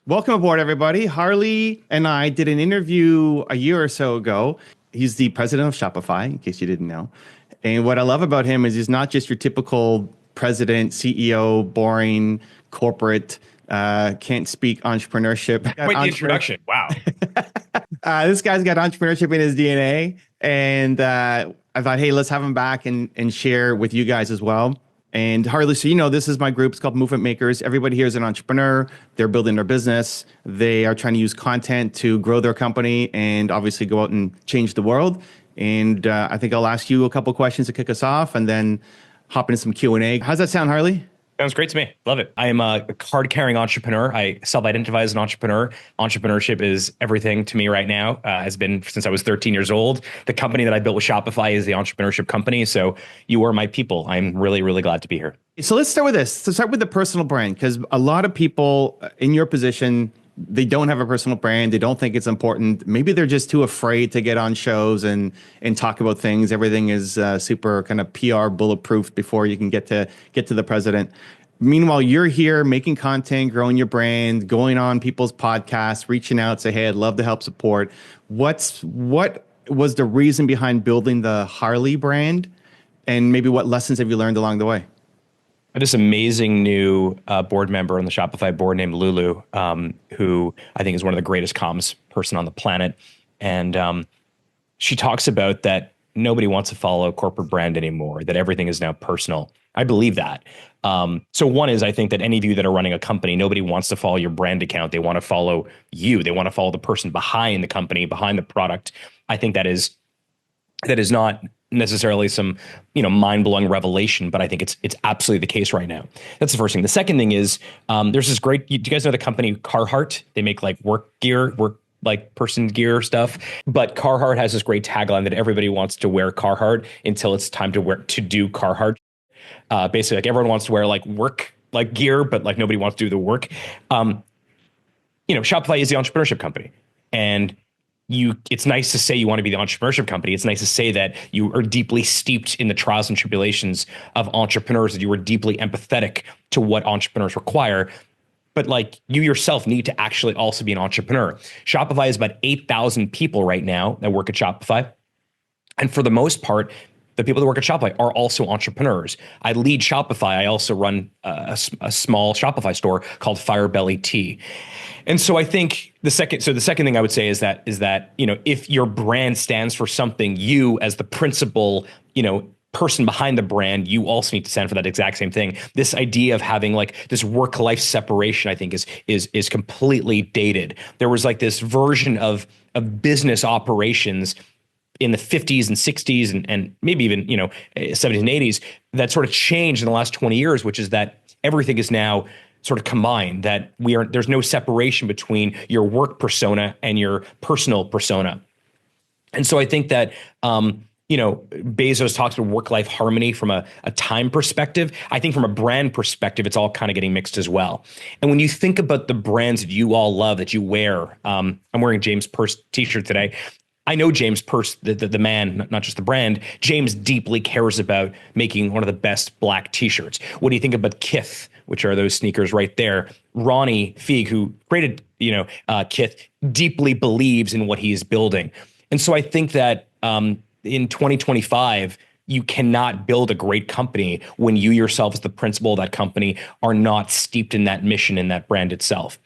Welcome aboard, everybody. Harley and I did an interview a year or so ago. He's the president of Shopify, in case you didn't know. And what I love about him is he's not just your typical president, CEO, boring corporate, can't speak entrepreneurship. Quite the introduction. Wow. This guy's got entrepreneurship in his DNA. And I thought, hey, let's have him back and share with you guys as well. And Harley, so this is my group. It's called Movement Makers. Everybody here is an entrepreneur. They're building their business. They are trying to use content to grow their company and obviously go out and change the world. And I think I'll ask you a couple questions to kick us off and then hop into some Q&A. How's that sound, Harley? Sounds great to me. Love it. I am a card-carrying entrepreneur. I self-identify as an entrepreneur. Entrepreneurship is everything to me right now. Has been since I was 13 years old. The company that I built with Shopify is the entrepreneurship company. So you are my people. I'm really, really glad to be here. So let's start with this. So start with the personal brand, because a lot of people in your position, they don't have a personal brand. They don't think it's important. Maybe they're just too afraid to get on shows and talk about things. Everything is super kind of PR bulletproof before you can get to the president. Meanwhile, you're here making content, growing your brand, going on people's podcasts, reaching out, say, hey, I'd love to help support. What was the reason behind building the Harley brand? And maybe what lessons have you learned along the way? This amazing new board member on the Shopify board named Lulu, who I think is one of the greatest comms person on the planet. And she talks about that nobody wants to follow a corporate brand anymore, that everything is now personal. I believe that. So one is, I think that any of you that are running a company, nobody wants to follow your brand account. They want to follow you. They want to follow the person behind the company, behind the product. I think that is not necessarily some, mind-blowing revelation, but I think it's absolutely the case right now. That's the first thing. The second thing is, there's this great, do you guys know the company Carhartt? They make like work person gear stuff. But Carhartt has this great tagline that everybody wants to wear Carhartt until it's time to do Carhartt. Basically, like everyone wants to wear like work gear, but like nobody wants to do the work. Shopify is the entrepreneurship company, and it's nice to say you want to be the entrepreneurship company. It's nice to say that you are deeply steeped in the trials and tribulations of entrepreneurs, that you are deeply empathetic to what entrepreneurs require. But like you yourself need to actually also be an entrepreneur. Shopify is about 8,000 people right now that work at Shopify. And for the most part, the people that work at Shopify are also entrepreneurs. I lead Shopify. I also run a small Shopify store called Firebelly Tea. And so I think the second thing I would say is that, if your brand stands for something, you as the principal, person behind the brand, you also need to stand for that exact same thing. This idea of having like this work-life separation, I think is completely dated. There was like this version of business operations in the 50s and 60s and maybe even 70s and 80s that sort of changed in the last 20 years, which is that everything is now sort of combined, that there's no separation between your work persona and your personal persona. And so I think that Bezos talks about work-life harmony from a time perspective. I think from a brand perspective, it's all kind of getting mixed as well. And when you think about the brands that you all love, that you wear, I'm wearing a James Purse t-shirt today. I know James Purse, the man, not just the brand. James deeply cares about making one of the best black t-shirts. What do you think about Kith, which are those sneakers right there? Ronnie Fieg, who created, Kith, deeply believes in what he is building. And so I think that in 2025, you cannot build a great company when you yourself as the principal of that company are not steeped in that mission and that brand itself.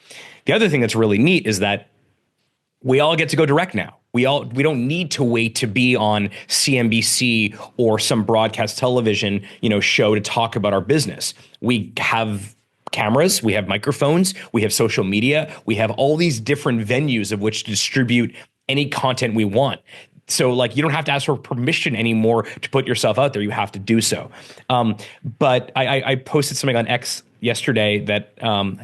The other thing that's really neat is that we all get to go direct now. We don't need to wait to be on CNBC or some broadcast television, show to talk about our business. We have cameras, we have microphones, we have social media, we have all these different venues of which to distribute any content we want. So like you don't have to ask for permission anymore to put yourself out there. You have to do so. But I posted something on X yesterday that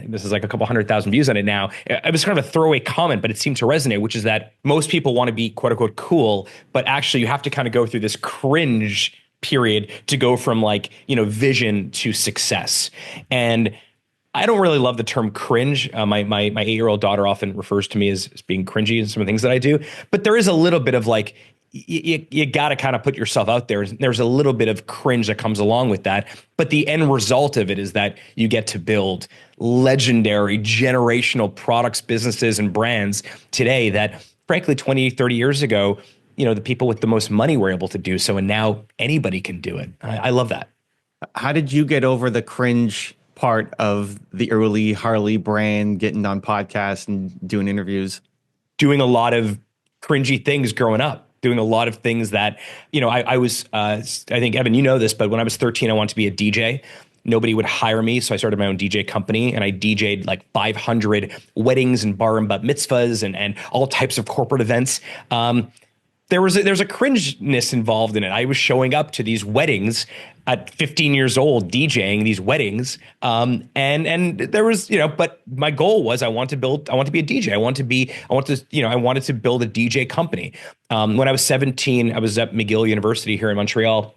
this is like a couple 100,000 views on it now. It was kind of a throwaway comment, but it seemed to resonate, which is that most people want to be quote unquote cool, but actually you have to kind of go through this cringe period to go from like, vision to success. And I don't really love the term cringe. My 8-year-old daughter often refers to me as being cringy in some of the things that I do. But there is a little bit of like, you got to kind of put yourself out there. There's a little bit of cringe that comes along with that. But the end result of it is that you get to build legendary generational products, businesses, and brands today that, frankly, 20, 30 years ago, the people with the most money were able to do so. And now anybody can do it. I love that. How did you get over the cringe part of the early Harley brand, getting on podcasts and doing interviews? Doing a lot of cringy things growing up, doing a lot of things that, I was, I think, Evan, you know this, but when I was 13, I wanted to be a DJ. Nobody would hire me, so I started my own DJ company, and I DJ'd like 500 weddings and bar and bat mitzvahs and all types of corporate events. There's a cringeness involved in it. I was showing up to these weddings at 15 years old, DJing these weddings. And there was, but my goal was I want to be a DJ. I wanted to build a DJ company. When I was 17, I was at McGill University here in Montreal.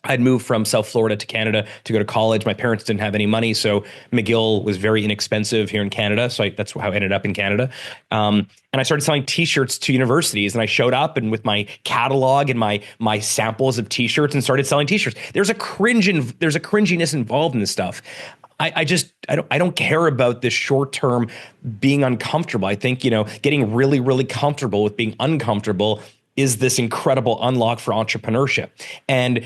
I'd moved from South Florida to Canada to go to college. My parents didn't have any money, so McGill was very inexpensive here in Canada. So that's how I ended up in Canada. And I started selling T-shirts to universities. And I showed up and with my catalog and my samples of T-shirts and started selling T-shirts. There's a cringiness involved in this stuff. I don't care about this short term being uncomfortable. I think getting really, really comfortable with being uncomfortable is this incredible unlock for entrepreneurship. And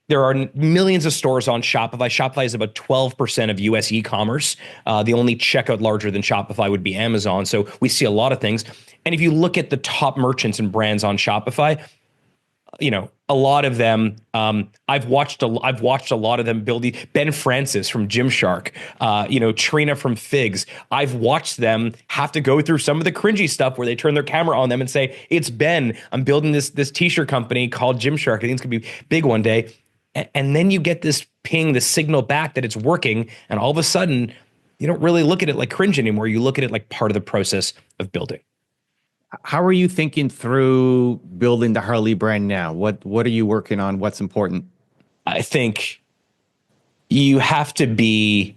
there are millions of stores on Shopify. Shopify is about 12% of US e-commerce. The only checkout larger than Shopify would be Amazon. So we see a lot of things. And if you look at the top merchants and brands on Shopify, a lot of them, I've watched a lot of them build. Ben Francis from Gymshark, Trina from Figs. I've watched them have to go through some of the cringy stuff where they turn their camera on them and say, "It's Ben. I'm building this t-shirt company called Gymshark. I think it's gonna be big one day." And then you get this ping, the signal back that it's working. And all of a sudden, you don't really look at it like cringe anymore. You look at it like part of the process of building. How are you thinking through building the Harley brand now? What are you working on? What's important? I think you have to be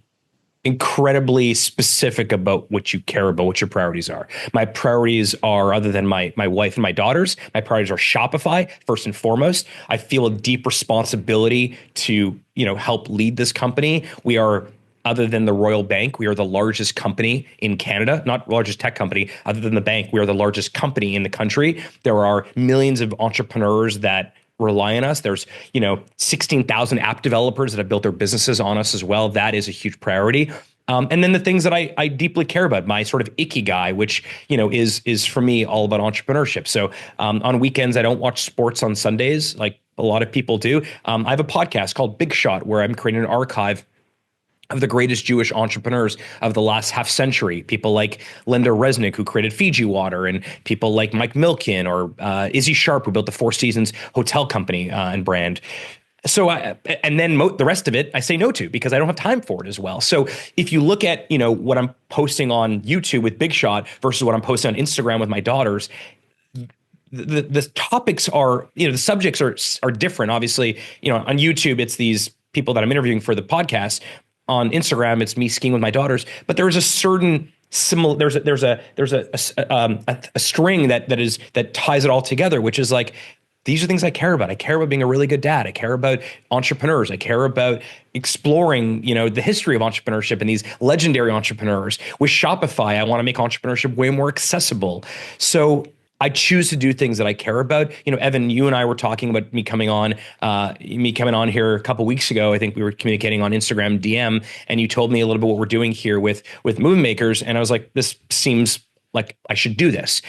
incredibly specific about what you care about, what your priorities are. My priorities are, other than my wife and my daughters, my priorities are Shopify first and foremost. I feel a deep responsibility to, help lead this company. We are, other than the Royal Bank, we are the largest company in Canada, not largest tech company. Other than the bank, we are the largest company in the country. There are millions of entrepreneurs that rely on us. There's, 16,000 app developers that have built their businesses on us as well. That is a huge priority. And then the things that I deeply care about, my sort of ikigai, which, is for me all about entrepreneurship. So on weekends, I don't watch sports on Sundays like a lot of people do. I have a podcast called Big Shot where I'm creating an archive of the greatest Jewish entrepreneurs of the last half century. People like Linda Resnick, who created Fiji Water, and people like Mike Milken or Izzy Sharp, who built the Four Seasons hotel company and brand. So, and then the rest of it, I say no to because I don't have time for it as well. So if you look at, what I'm posting on YouTube with Big Shot versus what I'm posting on Instagram with my daughters, the topics are, the subjects are different. Obviously, on YouTube, it's these people that I'm interviewing for the podcast. On Instagram, it's me skiing with my daughters, but there is a certain similar. There's a string that ties it all together, which is like, these are things I care about. I care about being a really good dad. I care about entrepreneurs. I care about exploring, the history of entrepreneurship and these legendary entrepreneurs. With Shopify, I want to make entrepreneurship way more accessible. So I choose to do things that I care about. Evan, you and I were talking about me coming on here a couple weeks ago. I think we were communicating on Instagram DM, and you told me a little bit what we're doing here with Movement Makers, and I was like, this seems like I should do this.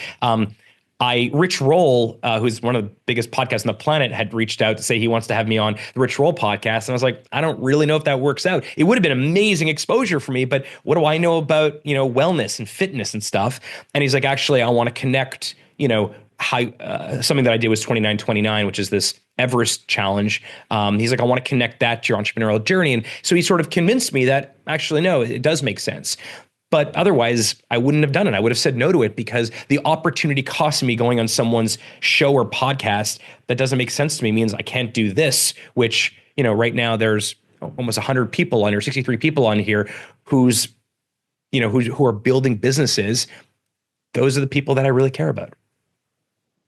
Rich Roll, who's one of the biggest podcasts on the planet, had reached out to say he wants to have me on the Rich Roll podcast. And I was like, I don't really know if that works out. It would have been amazing exposure for me, but what do I know about, wellness and fitness and stuff? And he's like, actually, I want to connect, something that I did was 2929, which is this Everest challenge. He's like, I want to connect that to your entrepreneurial journey. And so he sort of convinced me that actually, no, it does make sense. But otherwise, I wouldn't have done it. I would have said no to it because the opportunity cost me going on someone's show or podcast that doesn't make sense to me means I can't do this, which, right now there's almost 100 people on here, 63 people on here who are building businesses. Those are the people that I really care about.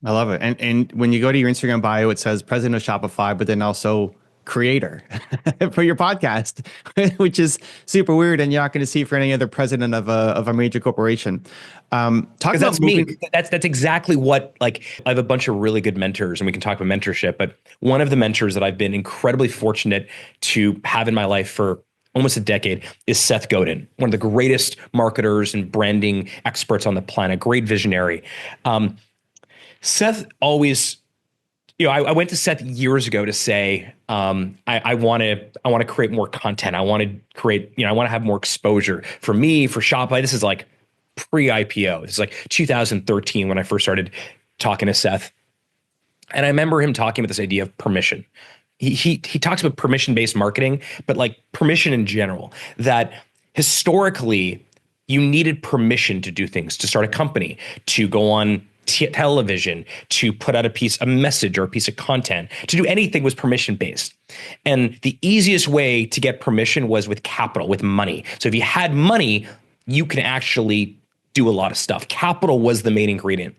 I love it. And when you go to your Instagram bio, it says president of Shopify, but then also creator for your podcast, which is super weird. And you're not going to see for any other president of a major corporation. Talk Because about that's me. moving. That's exactly what, like, I have a bunch of really good mentors and we can talk about mentorship, but one of the mentors that I've been incredibly fortunate to have in my life for almost a decade is Seth Godin, one of the greatest marketers and branding experts on the planet, great visionary. Seth always, I went to Seth years ago to say, I want to create more content. I want to create, I want to have more exposure for me, for Shopify. This is like pre-IPO. This is like 2013 when I first started talking to Seth. And I remember him talking about this idea of permission. He talks about permission-based marketing, but like permission in general, that historically you needed permission to do things, to start a company, to go on television, to put out a message or a piece of content, to do anything was permission based. And the easiest way to get permission was with capital, with money. So if you had money, you can actually do a lot of stuff. Capital was the main ingredient.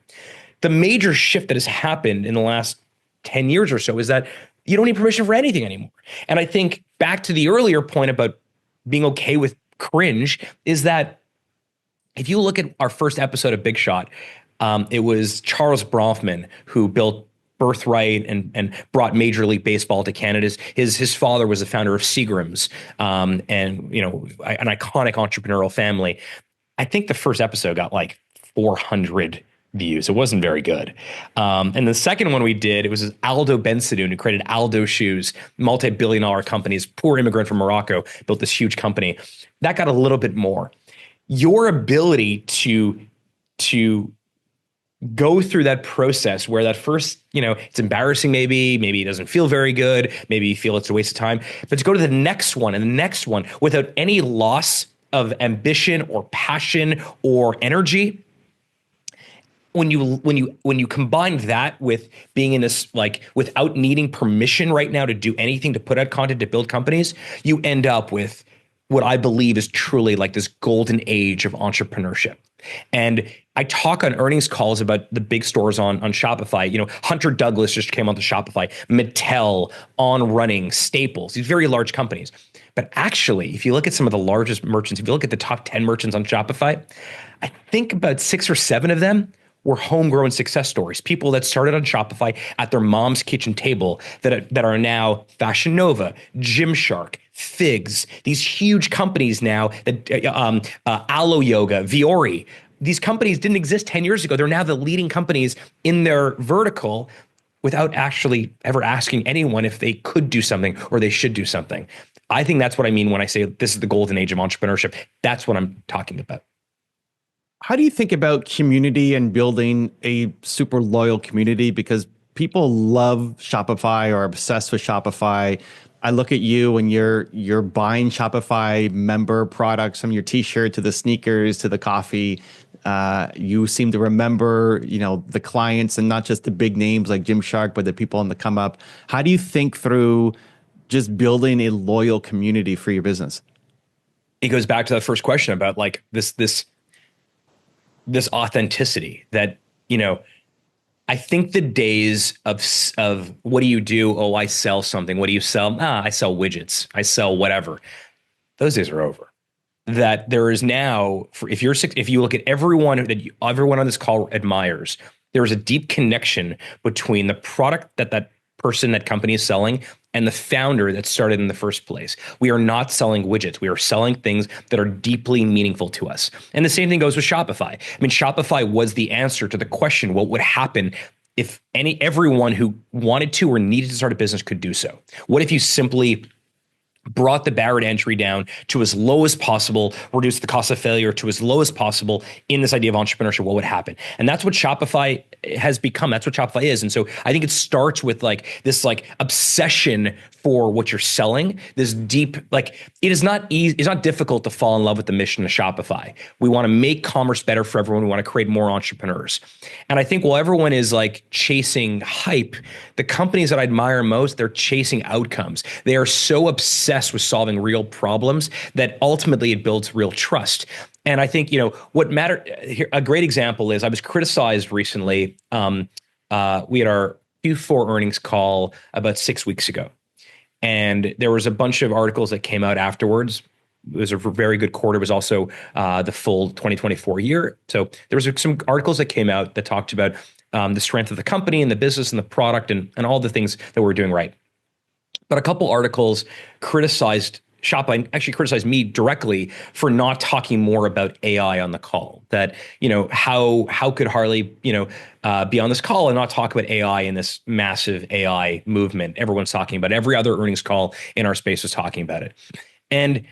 The major shift that has happened in the last 10 years or so is that you don't need permission for anything anymore. And I think back to the earlier point about being okay with cringe is that if you look at our first episode of Big Shot, it was Charles Bronfman who built Birthright and brought Major League Baseball to Canada. His father was the founder of Seagram's, and an iconic entrepreneurial family. I think the first episode got like 400 views. It wasn't very good. And the second one we did, it was Aldo Bensadoun, who created Aldo Shoes, multi-billion-dollar companies, poor immigrant from Morocco, built this huge company. That got a little bit more. Your ability to go through that process where that first, it's embarrassing, maybe it doesn't feel very good, maybe you feel it's a waste of time, but to go to the next one and the next one without any loss of ambition or passion or energy. When you combine that with being in this, like, without needing permission right now to do anything, to put out content, to build companies, you end up with what I believe is truly like this golden age of entrepreneurship. And I talk on earnings calls about the big stores on Shopify. Hunter Douglas just came onto Shopify, Mattel, On Running, Staples, these very large companies. But actually, if you look at some of the largest merchants, if you look at the top 10 merchants on Shopify, I think about 6 or 7 of them were homegrown success stories, people that started on Shopify at their mom's kitchen table that are now Fashion Nova, Gymshark, Figs, these huge companies now, that Alo Yoga, Viore. These companies didn't exist 10 years ago. They're now the leading companies in their vertical without actually ever asking anyone if they could do something or they should do something. I think that's what I mean when I say this is the golden age of entrepreneurship. That's what I'm talking about. How do you think about community and building a super loyal community? Because people love Shopify or are obsessed with Shopify. I look at you and you're buying Shopify member products, from your t-shirt to the sneakers to the coffee. You seem to remember, the clients and not just the big names like Gymshark, but the people on the come up. How do you think through just building a loyal community for your business? It goes back to that first question about like this authenticity that, I think the days of what do you do? Oh, I sell something. What do you sell? I sell widgets. I sell whatever. Those days are over. That there is now, if you look at everyone on this call admires, there is a deep connection between the product that person, that company is selling, and the founder that started in the first place. We are not selling widgets. We are selling things that are deeply meaningful to us. And the same thing goes with Shopify. I mean, Shopify was the answer to the question, what would happen if everyone who wanted to or needed to start a business could do so? What if you simply brought the barrier to entry down to as low as possible, reduced the cost of failure to as low as possible in this idea of entrepreneurship? What would happen? And that's what Shopify has become. That's what Shopify is. And so I think it starts with like this obsession for what you're selling, this deep, it is not easy. It's not difficult to fall in love with the mission of Shopify. We want to make commerce better for everyone. We want to create more entrepreneurs. And I think while everyone is chasing hype, the companies that I admire most, they're chasing outcomes. They are so obsessed with solving real problems that ultimately it builds real trust. And I think, what matter here, a great example is I was criticized recently we had our Q4 earnings call about 6 weeks ago. And there was a bunch of articles that came out afterwards. It was a very good quarter. It was also the full 2024 year. So there was some articles that came out that talked about the strength of the company and the business and the product and all the things that we're doing right. But a couple articles criticized Shopify, actually criticized me directly for not talking more about AI on the call. That, how could Harley, be on this call and not talk about AI in this massive AI movement? Everyone's talking about it. Every other earnings call in our space was talking about it. And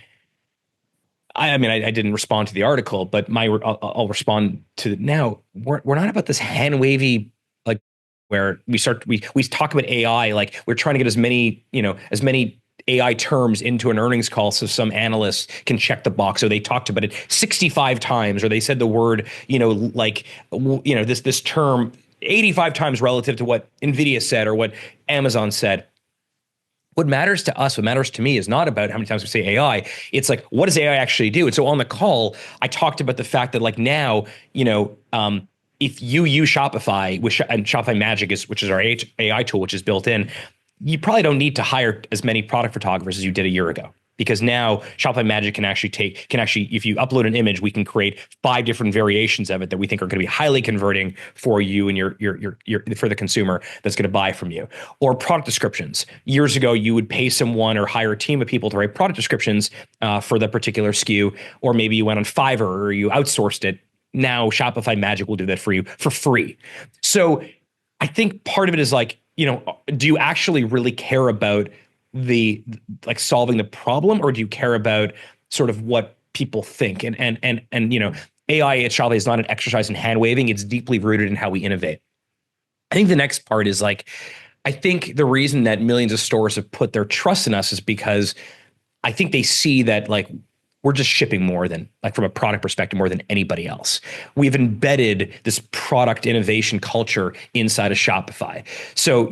I didn't respond to the article, but I'll respond to it now. We're not about this hand wavy, like where we talk about AI, like we're trying to get as many AI terms into an earnings call so some analysts can check the box. So they talked about it 65 times, or they said the word, this term 85 times relative to what NVIDIA said or what Amazon said. What matters to us, what matters to me is not about how many times we say AI. It's like, what does AI actually do? And so on the call, I talked about the fact that like now, if you use Shopify, and Shopify Magic which is our AI tool, which is built in, you probably don't need to hire as many product photographers as you did a year ago, because now Shopify Magic can actually, if you upload an image, we can create 5 different variations of it that we think are going to be highly converting for you and your for the consumer that's going to buy from you. Or product descriptions. Years ago, you would pay someone or hire a team of people to write product descriptions for the particular SKU, or maybe you went on Fiverr or you outsourced it. Now Shopify Magic will do that for you for free. So I think part of it is like, do you actually really care about solving the problem, or do you care about sort of what people think? And AI at Shopify is not an exercise in hand waving. It's deeply rooted in how we innovate. I think the next part is I think the reason that millions of stores have put their trust in us is because I think they see that we're just shipping more than, from a product perspective, more than anybody else. We've embedded this product innovation culture inside of Shopify. So,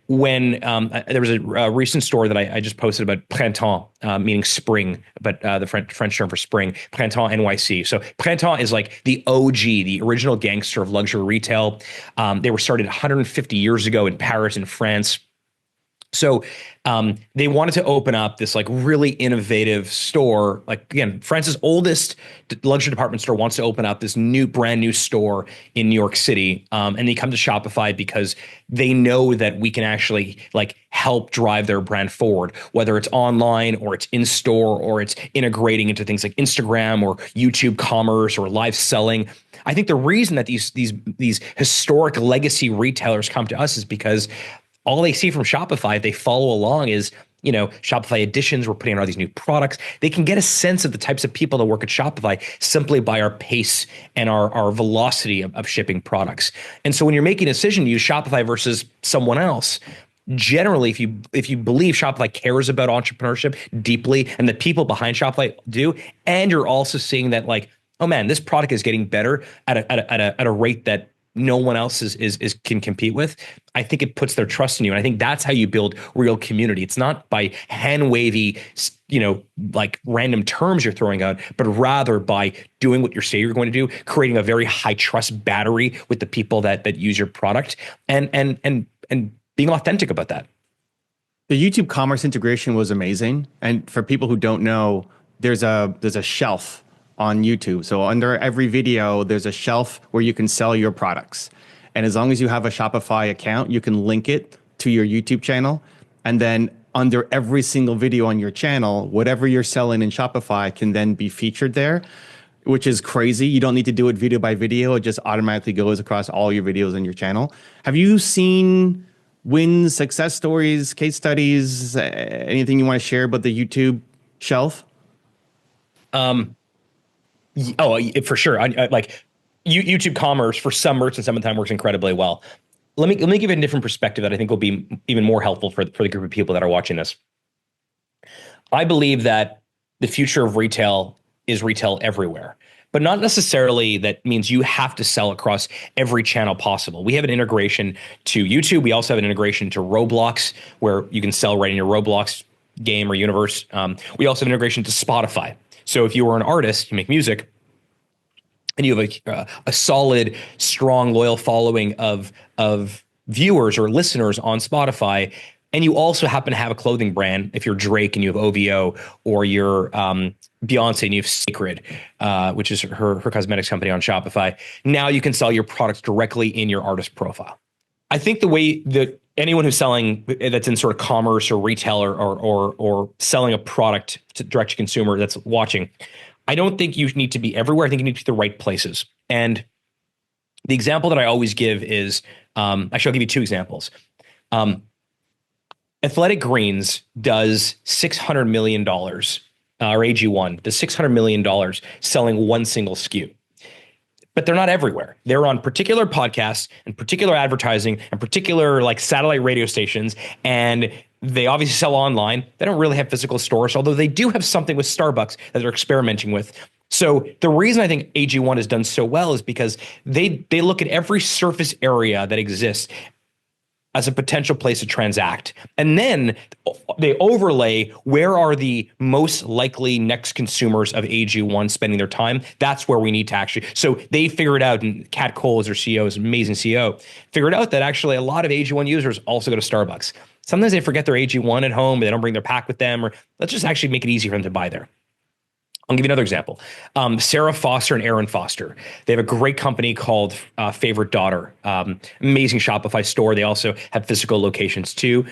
when there was a recent story that I just posted about printemps, meaning spring, but the French term for spring, printemps NYC. So printemps is like the OG, the original gangster of luxury retail. They were started 150 years ago in Paris, in France. So they wanted to open up this really innovative store. Again, France's oldest luxury department store wants to open up this brand new store in New York City. And they come to Shopify because they know that we can actually help drive their brand forward, whether it's online or it's in store or it's integrating into things like Instagram or YouTube commerce or live selling. I think the reason that these historic legacy retailers come to us is because all they see from Shopify, they follow along, is, Shopify Editions, we're putting out all these new products. They can get a sense of the types of people that work at Shopify simply by our pace and our velocity of shipping products. And so when you're making a decision to use Shopify versus someone else, generally, if you believe Shopify cares about entrepreneurship deeply and the people behind Shopify do, and you're also seeing that oh man, this product is getting better at a rate that no one else can compete with, I think it puts their trust in you. And I think that's how you build real community. It's not by hand wavy, random terms you're throwing out, but rather by doing what you say you're going to do, creating a very high trust battery with the people that use your product, and being authentic about that. The YouTube commerce integration was amazing. And for people who don't know, there's a shelf on YouTube. So under every video, there's a shelf where you can sell your products. And as long as you have a Shopify account, you can link it to your YouTube channel. And then under every single video on your channel, whatever you're selling in Shopify can then be featured there, which is crazy. You don't need to do it video by video. It just automatically goes across all your videos on your channel. Have you seen wins, success stories, case studies, anything you want to share about the YouTube shelf? Oh, for sure. YouTube commerce for some merchants, some of the time works incredibly well. Let me give you a different perspective that I think will be even more helpful for the group of people that are watching this. I believe that the future of retail is retail everywhere, but not necessarily that means you have to sell across every channel possible. We have an integration to YouTube. We also have an integration to Roblox, where you can sell right in your Roblox game or universe. We also have an integration to Spotify. So if you were an artist, you make music, and you have a solid, strong, loyal following of viewers or listeners on Spotify, and you also happen to have a clothing brand, if you're Drake and you have OVO, or you're Beyonce and you have Sacred, which is her cosmetics company on Shopify, now you can sell your products directly in your artist profile. I think the way that anyone who's selling, that's in sort of commerce or retail or selling a product to direct to consumer that's watching, I don't think you need to be everywhere. I think you need to be the right places. And the example that I always give is, actually, I'll give you two examples. Athletic Greens does $600 million, or AG1 does $600 million selling one single SKU. But they're not everywhere. They're on particular podcasts and particular advertising and particular like satellite radio stations. And they obviously sell online. They don't really have physical stores, although they do have something with Starbucks that they're experimenting with. So the reason I think AG1 has done so well is because they look at every surface area that exists as a potential place to transact. And then they overlay where are the most likely next consumers of AG1 spending their time. That's where we need to actually. So they figured out, and Kat Cole is their CEO, is an amazing CEO, figured out that actually a lot of AG1 users also go to Starbucks. Sometimes they forget their AG1 at home, they don't bring their pack with them, or let's just actually make it easy for them to buy there. I'll give you another example. Sarah Foster and Aaron Foster. They have a great company called Favorite Daughter. Amazing Shopify store. They also have physical locations too.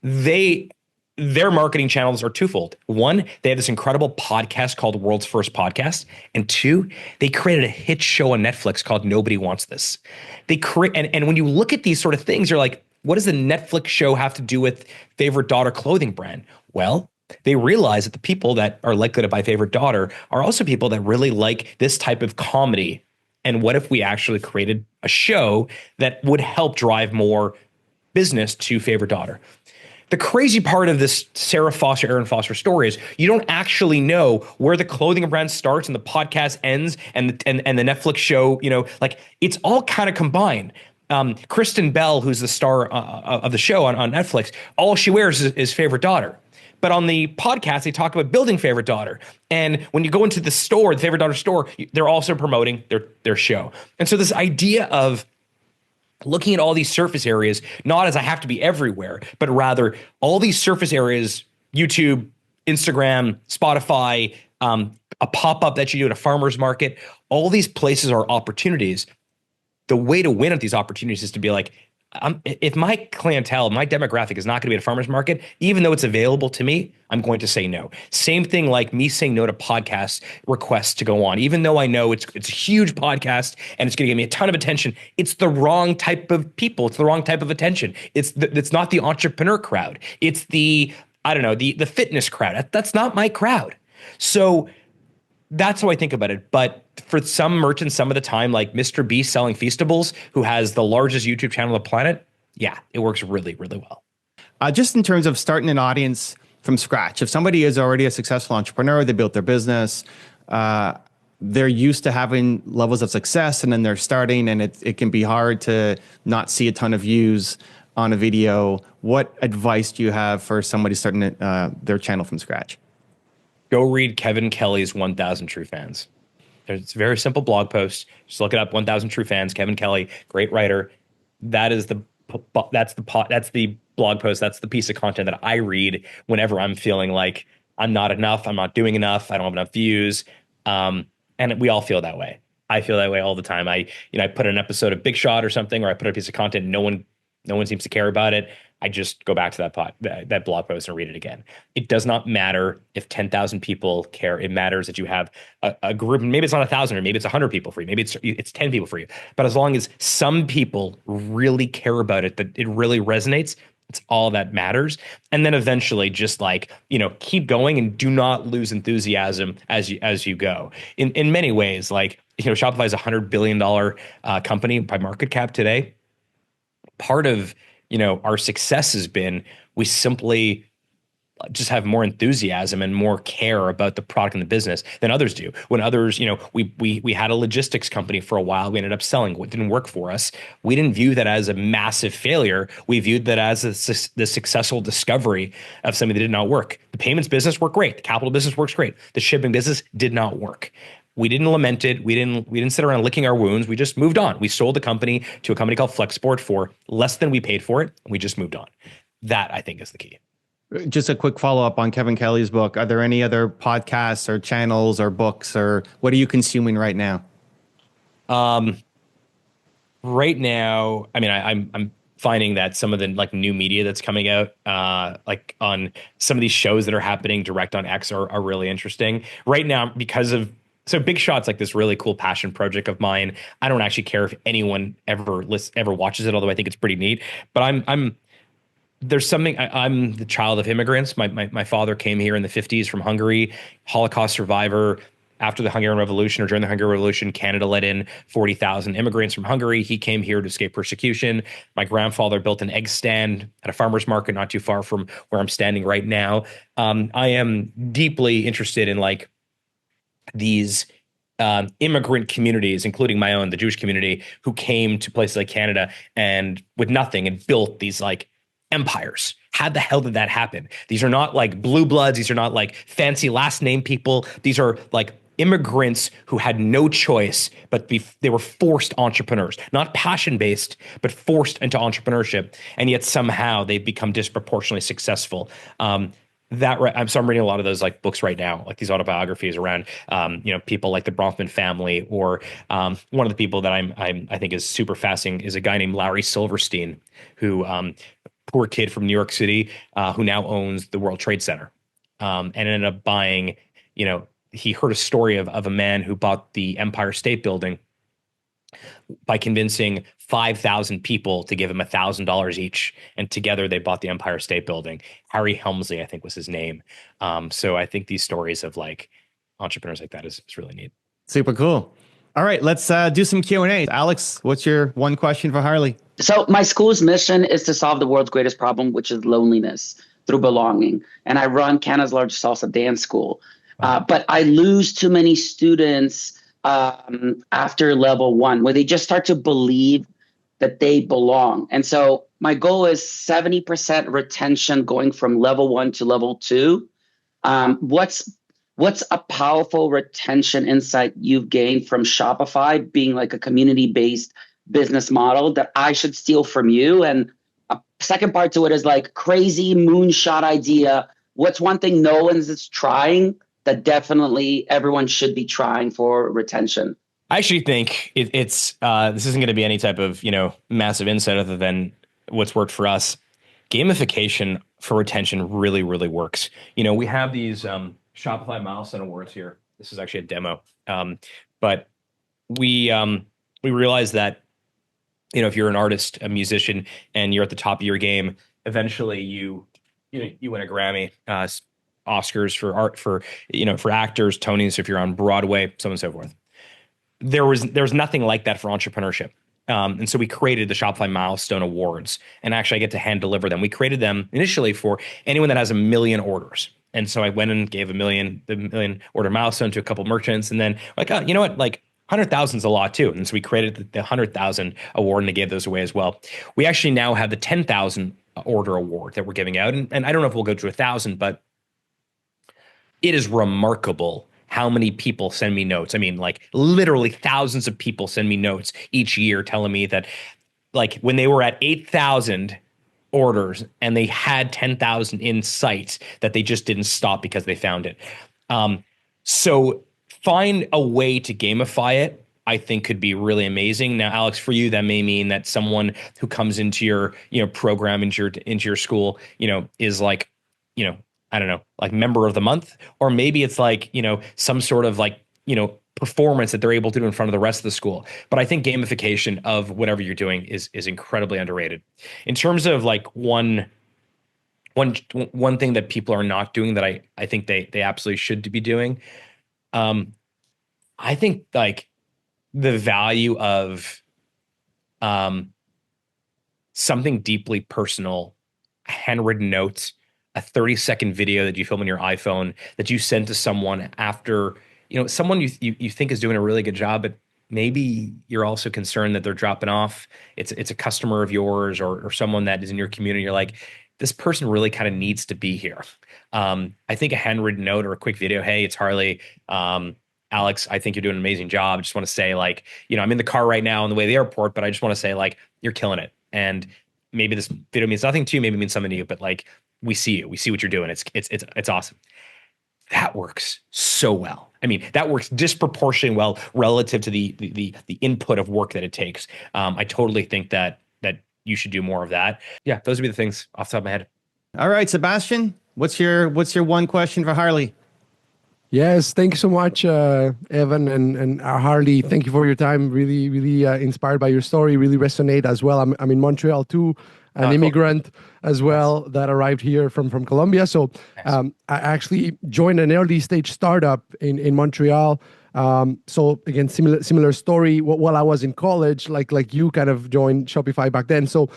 Their marketing channels are twofold. One, they have this incredible podcast called World's First Podcast. And two, they created a hit show on Netflix called Nobody Wants This. And when you look at these sort of things, you're like, what does the Netflix show have to do with Favorite Daughter clothing brand? Well, they realize that the people that are likely to buy Favorite Daughter are also people that really like this type of comedy. And what if we actually created a show that would help drive more business to Favorite Daughter? The crazy part of this Sarah Foster, Aaron Foster story is you don't actually know where the clothing brand starts and the podcast ends and the Netflix show, like it's all kind of combined. Kristen Bell, who's the star of the show on Netflix, all she wears is Favorite Daughter. But on the podcast, they talk about building Favorite Daughter. And when you go into the store, the Favorite Daughter store, they're also promoting their show. And so this idea of looking at all these surface areas, not as I have to be everywhere, but rather all these surface areas, YouTube, Instagram, Spotify, a pop-up that you do at a farmer's market, all these places are opportunities. The way to win at these opportunities is to be like, if my clientele, my demographic is not going to be at a farmer's market, even though it's available to me, I'm going to say no. Same thing like me saying no to podcast requests to go on. Even though I know it's a huge podcast and it's going to give me a ton of attention, it's the wrong type of people. It's the wrong type of attention. It's not the entrepreneur crowd. It's the fitness crowd. That's not my crowd. So that's how I think about it. But for some merchants, some of the time, like Mr. Beast selling Feastables, who has the largest YouTube channel on the planet, yeah, it works really, really well. Just in terms of starting an audience from scratch, if somebody is already a successful entrepreneur, they built their business, they're used to having levels of success, and then they're starting, and it can be hard to not see a ton of views on a video. What advice do you have for somebody starting their channel from scratch? Go read Kevin Kelly's 1,000 True Fans. It's a very simple blog post. Just look it up, 1,000 True Fans, Kevin Kelly, great writer. That's the blog post. That's the piece of content that I read whenever I'm feeling like I'm not enough, I'm not doing enough, I don't have enough views. And we all feel that way. I feel that way all the time. I put an episode of Big Shot or something, or I put a piece of content, no one seems to care about it. I just go back to that blog post and read it again. It does not matter if 10,000 people care. It matters that you have a group, and maybe it's not 1,000, or maybe it's 100 people for you. Maybe it's 10 people for you. But as long as some people really care about it, that it really resonates, it's all that matters. And then eventually just keep going and do not lose enthusiasm as you go. In many ways, Shopify is a $100 billion company by market cap today. Part of our success has been we simply just have more enthusiasm and more care about the product and the business than others do. When others, we had a logistics company for a while, we ended up selling what didn't work for us. We didn't view that as a massive failure. We viewed that as the successful discovery of something that did not work. The payments business worked great. The capital business works great. The shipping business did not work. We didn't lament it. We didn't sit around licking our wounds. We just moved on. We sold the company to a company called Flexport for less than we paid for it. And we just moved on. That, I think, is the key. Just a quick follow up on Kevin Kelly's book. Are there any other podcasts or channels or books, or what are you consuming right now? Right now, I mean, I'm finding that some of the like new media that's coming out, like on some of these shows that are happening direct on X are really interesting right now because of so Big Shot's like this really cool passion project of mine. I don't actually care if anyone ever watches it, although I think it's pretty neat. But I'm there's something I'm the child of immigrants. My father came here in the 50s from Hungary, Holocaust survivor. After the Hungarian Revolution or during the Hungarian Revolution, Canada let in 40,000 immigrants from Hungary. He came here to escape persecution. My grandfather built an egg stand at a farmer's market not too far from where I'm standing right now. I am deeply interested in like these immigrant communities, including my own, the Jewish community, who came to places like Canada and with nothing and built these like empires. How the hell did that happen? These are not like blue bloods. These are not like fancy last name people. These are like immigrants who had no choice, but they were forced entrepreneurs, not passion based, but forced into entrepreneurship. And yet somehow they've become disproportionately successful. So I'm reading a lot of those like books right now, like these autobiographies around, people like the Bronfman family, or one of the people that I think is super fascinating is a guy named Larry Silverstein, who poor kid from New York City, who now owns the World Trade Center, and ended up buying, he heard a story of a man who bought the Empire State Building by convincing 5,000 people to give him $1,000 each. And together they bought the Empire State Building. Harry Helmsley, I think, was his name. So I think these stories of like entrepreneurs like that is really neat. Super cool. All right, let's do some Q&A. Alex, what's your one question for Harley? So my school's mission is to solve the world's greatest problem, which is loneliness through belonging. And I run Canada's largest salsa dance school. But I lose too many students after level 1, where they just start to believe that they belong. And so my goal is 70% retention going from level 1 to level 2. What's a powerful retention insight you've gained from Shopify being like a community-based business model that I should steal from you? And a second part to it is like crazy moonshot idea. What's one thing no one's trying that definitely everyone should be trying for retention? I actually think it's this isn't going to be any type of massive insight other than what's worked for us. Gamification for retention really, really works. We have these Shopify milestone awards here. This is actually a demo, but we realize that if you're an artist, a musician, and you're at the top of your game, eventually you win a Grammy, Oscars for art, for actors, Tonys if you're on Broadway, so on and so forth. There's nothing like that for entrepreneurship. And so we created the Shopify Milestone Awards, and actually I get to hand deliver them. We created them initially for anyone that has 1 million orders. And so I went and gave the million order milestone to a couple merchants, and then like, you know what, like 100,000 is a lot too. And so we created the 100,000 award, and they gave those away as well. We actually now have the 10,000 order award that we're giving out. And I don't know if we'll go to 1,000, but it is remarkable how many people send me notes. I mean, like literally thousands of people send me notes each year telling me that like when they were at 8,000 orders and they had 10,000 in sight, that they just didn't stop because they found it. So find a way to gamify it, I think could be really amazing. Now, Alex, for you, that may mean that someone who comes into your, program, into your school, is like, I don't know, like member of the month, or maybe it's like, some sort of like, performance that they're able to do in front of the rest of the school. But I think gamification of whatever you're doing is incredibly underrated. In terms of like one thing that people are not doing that I think they absolutely should be doing. I think like the value of something deeply personal, handwritten notes, a 30-second video that you film on your iPhone that you send to someone after, someone you think is doing a really good job, but maybe you're also concerned that they're dropping off. It's a customer of yours or someone that is in your community. You're like, this person really kind of needs to be here. I think a handwritten note or a quick video. Hey, it's Harley. Alex, I think you're doing an amazing job. I just want to say, like, I'm in the car right now on the way to the airport, but I just want to say, like, you're killing it. And maybe this video means nothing to you, maybe it means something to you, but like, we see you, we see what you're doing. It's awesome. That works so well. I mean, that works disproportionately well relative to the input of work that it takes. I totally think that you should do more of that. Yeah, those would be the things off the top of my head. All right, Sebastian, what's your one question for Harley? Yes, thank you so much, Evan and Harley. Thank you for your time. Really, really inspired by your story. Really resonate as well. I'm in Montreal too, an immigrant as well that arrived here from Colombia. So I actually joined an early stage startup in Montreal. So again, similar story. While I was in college, like you kind of joined Shopify back then. So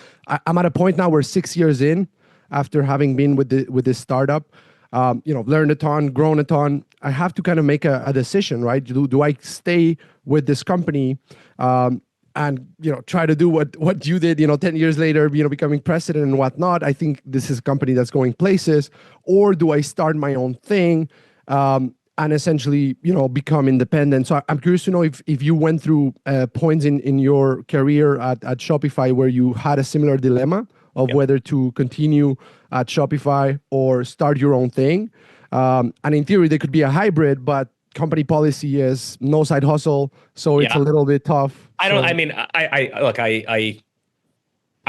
I'm at a point now where 6 years in, after having been with this startup, learned a ton, grown a ton. I have to kind of make a decision, right? Do I stay with this company and try to do what you did, 10 years later, becoming president and whatnot? I think this is a company that's going places. Or do I start my own thing and essentially, become independent? So I'm curious to know if you went through points in your career at Shopify where you had a similar dilemma of whether to continue at Shopify or start your own thing. And in theory, there could be a hybrid, but company policy is no side hustle. So it's a little bit tough. I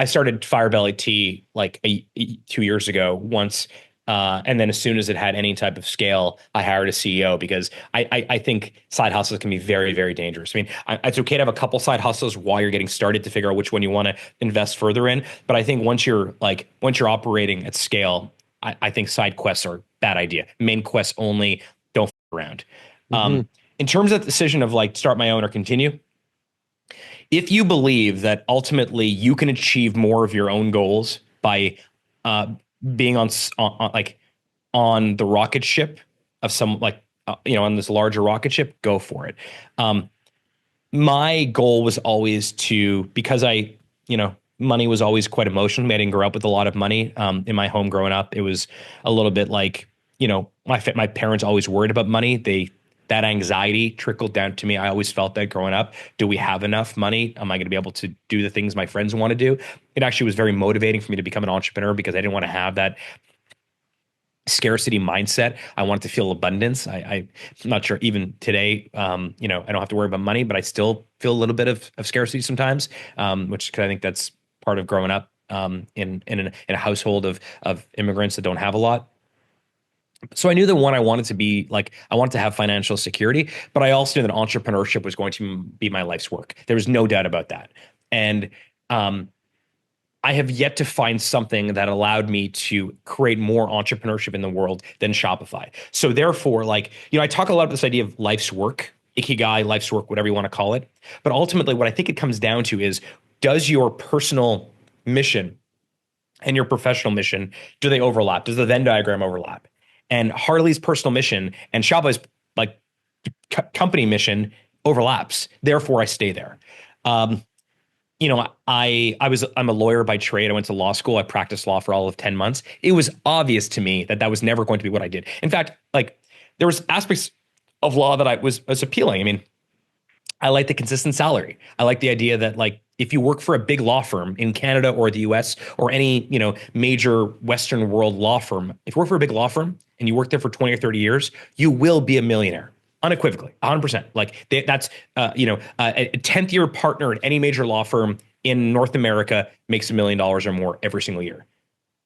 started Firebelly Tea like 2 years ago once. And then as soon as it had any type of scale, I hired a CEO because I think side hustles can be very, very dangerous. I mean, it's okay to have a couple side hustles while you're getting started to figure out which one you want to invest further in. But I think once you're operating at scale, I think side quests are a bad idea. Main quests only, don't f around. In terms of the decision of like start my own or continue, if you believe that ultimately you can achieve more of your own goals by being on the rocket ship of some on this larger rocket ship, go for it. My goal was always because money was always quite emotional. I didn't grow up with a lot of money in my home growing up. It was a little bit like, my parents always worried about money. That anxiety trickled down to me. I always felt that growing up. Do we have enough money? Am I going to be able to do the things my friends want to do? It actually was very motivating for me to become an entrepreneur because I didn't want to have that scarcity mindset. I wanted to feel abundance. I'm not sure even today, I don't have to worry about money, but I still feel a little bit of scarcity sometimes, which I think that's part of growing up in a household of immigrants that don't have a lot. So I knew that I wanted to have financial security, but I also knew that entrepreneurship was going to be my life's work. There was no doubt about that. And I have yet to find something that allowed me to create more entrepreneurship in the world than Shopify. So therefore, I talk a lot about this idea of life's work, ikigai, life's work, whatever you want to call it. But ultimately, what I think it comes down to is, does your personal mission and your professional mission, do they overlap? Does the Venn diagram overlap? And Harley's personal mission and Shopify's company mission overlaps. Therefore, I stay there. I'm a lawyer by trade. I went to law school. I practiced law for all of 10 months. It was obvious to me that was never going to be what I did. In fact, there was aspects of law that was appealing. I mean, I like the consistent salary. I like the idea that if you work for a big law firm in Canada or the US or any, major Western world law firm, if you work for a big law firm and you work there for 20 or 30 years, you will be a millionaire. Unequivocally, 100%. That's, a 10th year partner at any major law firm in North America makes $1 million or more every single year.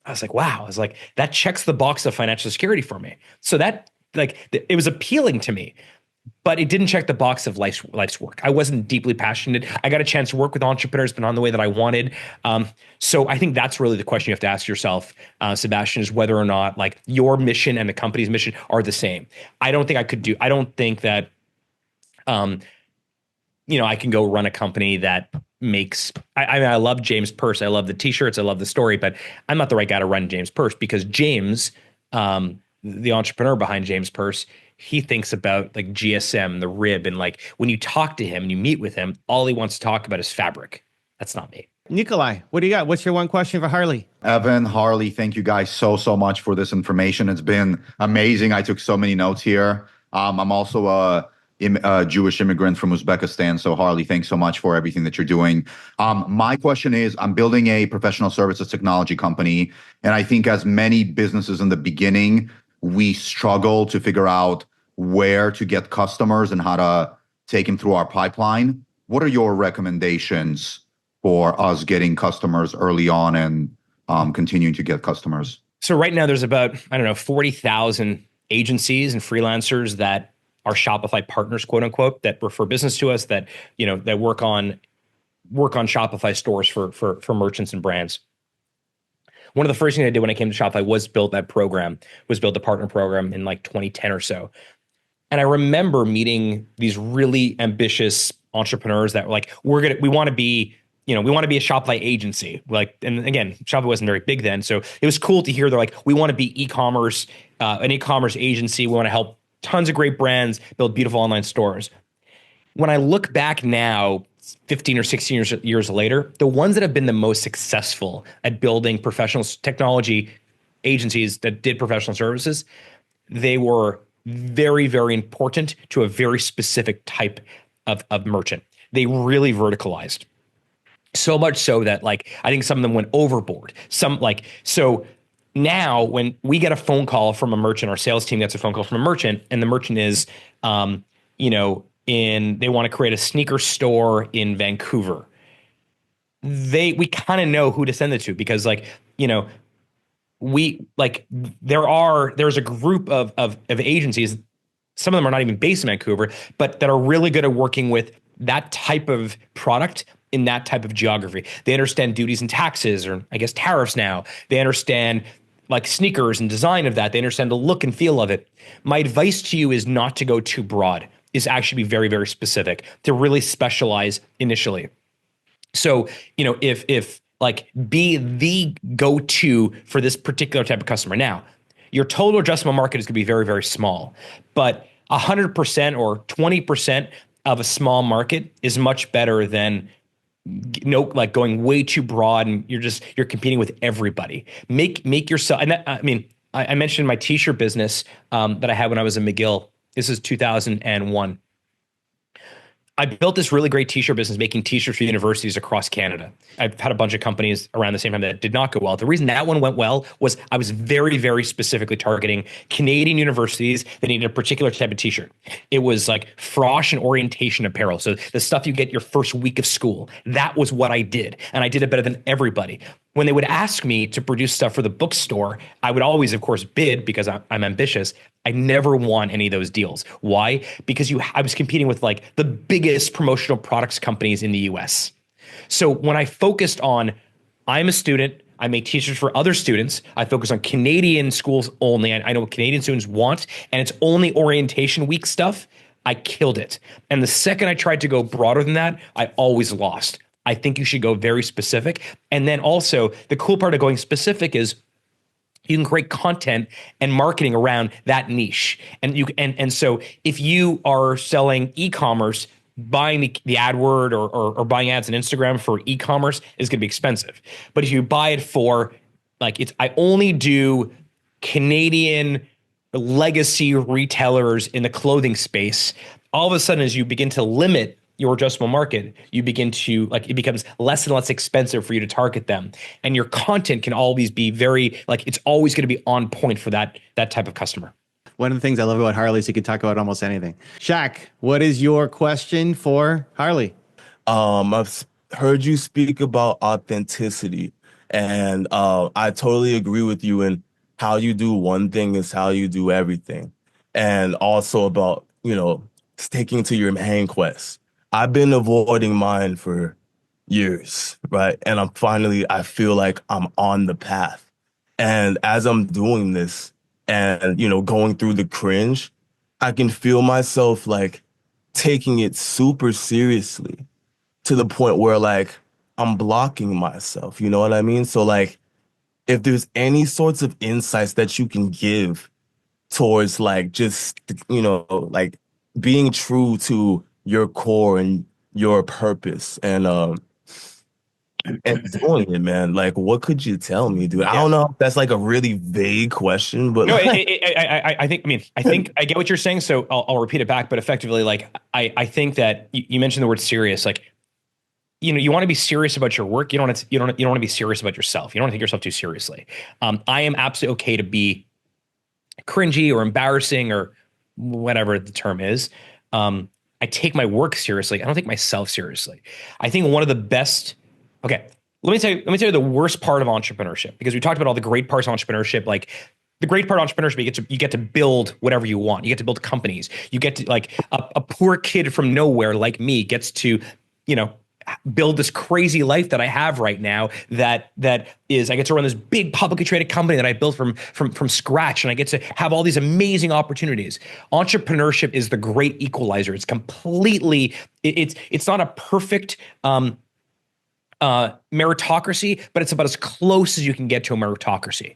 I was like, wow. I was like, that checks the box of financial security for me. So that it was appealing to me. But it didn't check the box of life's work. I wasn't deeply passionate. I got a chance to work with entrepreneurs, but not in the way that I wanted. So I think that's really the question you have to ask yourself, Sebastian, is whether or not your mission and the company's mission are the same. I don't think that, I can go run a company that makes, I love James Purse. I love the t-shirts. I love the story, but I'm not the right guy to run James Purse because James, the entrepreneur behind James Purse, he thinks about GSM, the rib, and when you talk to him and you meet with him, all he wants to talk about is fabric. That's not me. Nikolai, what do you got? What's your one question for Harley? Evan, Harley, thank you guys so much for this information. It's been amazing. I took so many notes here. I'm also Jewish immigrant from Uzbekistan. So Harley, thanks so much for everything that you're doing. My question is, I'm building a professional services technology company, and I think as many businesses in the beginning, we struggle to figure out where to get customers and how to take them through our pipeline. What are your recommendations for us getting customers early on and continuing to get customers? So right now there's about, I don't know, 40,000 agencies and freelancers that are Shopify partners, quote unquote, that refer business to us, that, you know, that work on Shopify stores for merchants and brands. One of the first things I did when I came to Shopify was build that program, was build the partner program in like 2010 or so. And I remember meeting these really ambitious entrepreneurs that were like, we want to be a Shopify agency. Like, and again, Shopify wasn't very big then. So it was cool to hear they're like, we want to be e-commerce, an e-commerce agency. We want to help tons of great brands build beautiful online stores. When I look back now, 15 or 16 years later, the ones that have been the most successful at building professional technology agencies that did professional services, they were very, very important to a very specific type of merchant. They really verticalized. So much so that like I think some of them went overboard. So now when we get a phone call from a merchant, our sales team gets a phone call from a merchant, and the merchant is they want to create a sneaker store in Vancouver. We kind of know who to send it to, because there's a group of agencies. Some of them are not even based in Vancouver, but that are really good at working with that type of product in that type of geography. They understand duties and taxes, or I guess tariffs now. They understand like sneakers and design of that. They understand the look and feel of it. My advice to you is not to go too broad, is actually be very, very specific, to really specialize initially. So, if like be the go-to for this particular type of customer. Now, your total addressable market is going to be very, very small, but 100% or 20% of a small market is much better than going way too broad and you're competing with everybody. Make yourself. And I mentioned my t-shirt business that I had when I was in McGill. This is 2001. I built this really great t-shirt business making t-shirts for universities across Canada. I've had a bunch of companies around the same time that did not go well. The reason that one went well was I was very, very specifically targeting Canadian universities that needed a particular type of t-shirt. It was like frosh and orientation apparel. So the stuff you get your first week of school. That was what I did. And I did it better than everybody. When they would ask me to produce stuff for the bookstore, I would always, of course, bid because I'm ambitious. I never won any of those deals. Why? Because I was competing with like the biggest promotional products companies in the US. So when I focused on, I'm a student, I make t-shirts for other students, I focus on Canadian schools only. I know what Canadian students want, and it's only orientation week stuff. I killed it. And the second I tried to go broader than that, I always lost. I think you should go very specific. And then also the cool part of going specific is you can create content and marketing around that niche. And so if you are selling e-commerce, buying the AdWord or buying ads on Instagram for e-commerce is going to be expensive. But if you buy it for I only do Canadian legacy retailers in the clothing space, all of a sudden as you begin to limit your addressable market, you begin to it becomes less and less expensive for you to target them. And your content can always be very, it's always going to be on point for that type of customer. One of the things I love about Harley is he can talk about almost anything. Shaq, what is your question for Harley? I've heard you speak about authenticity, and I totally agree with you. And how you do one thing is how you do everything. And also about, sticking to your main quest. I've been avoiding mine for years, right? And I feel like I'm on the path. And as I'm doing this and, going through the cringe, I can feel myself taking it super seriously to the point where I'm blocking myself. You know what I mean? So if there's any sorts of insights that you can give towards being true to your core and your purpose and and doing it, man. Like, what could you tell me, dude? I don't know if that's like a really vague question, but No, like, I think, I think I get what you're saying. So I'll repeat it back, but effectively, like, I think that you mentioned the word serious, like, you want to be serious about your work. You don't want to be serious about yourself. You don't want to take yourself too seriously. I am absolutely okay to be cringy or embarrassing or whatever the term is. I take my work seriously. I don't take myself seriously. I think one of the best, okay, let me tell you the worst part of entrepreneurship, because we talked about all the great parts of entrepreneurship. Like, the great part of entrepreneurship, you get to build whatever you want. You get to build companies. You get to, like, a poor kid from nowhere like me gets to, build this crazy life that I have right now. That is, I get to run this big publicly traded company that I built from scratch, and I get to have all these amazing opportunities. Entrepreneurship is the great equalizer. It's completely, it's not a perfect meritocracy, but it's about as close as you can get to a meritocracy.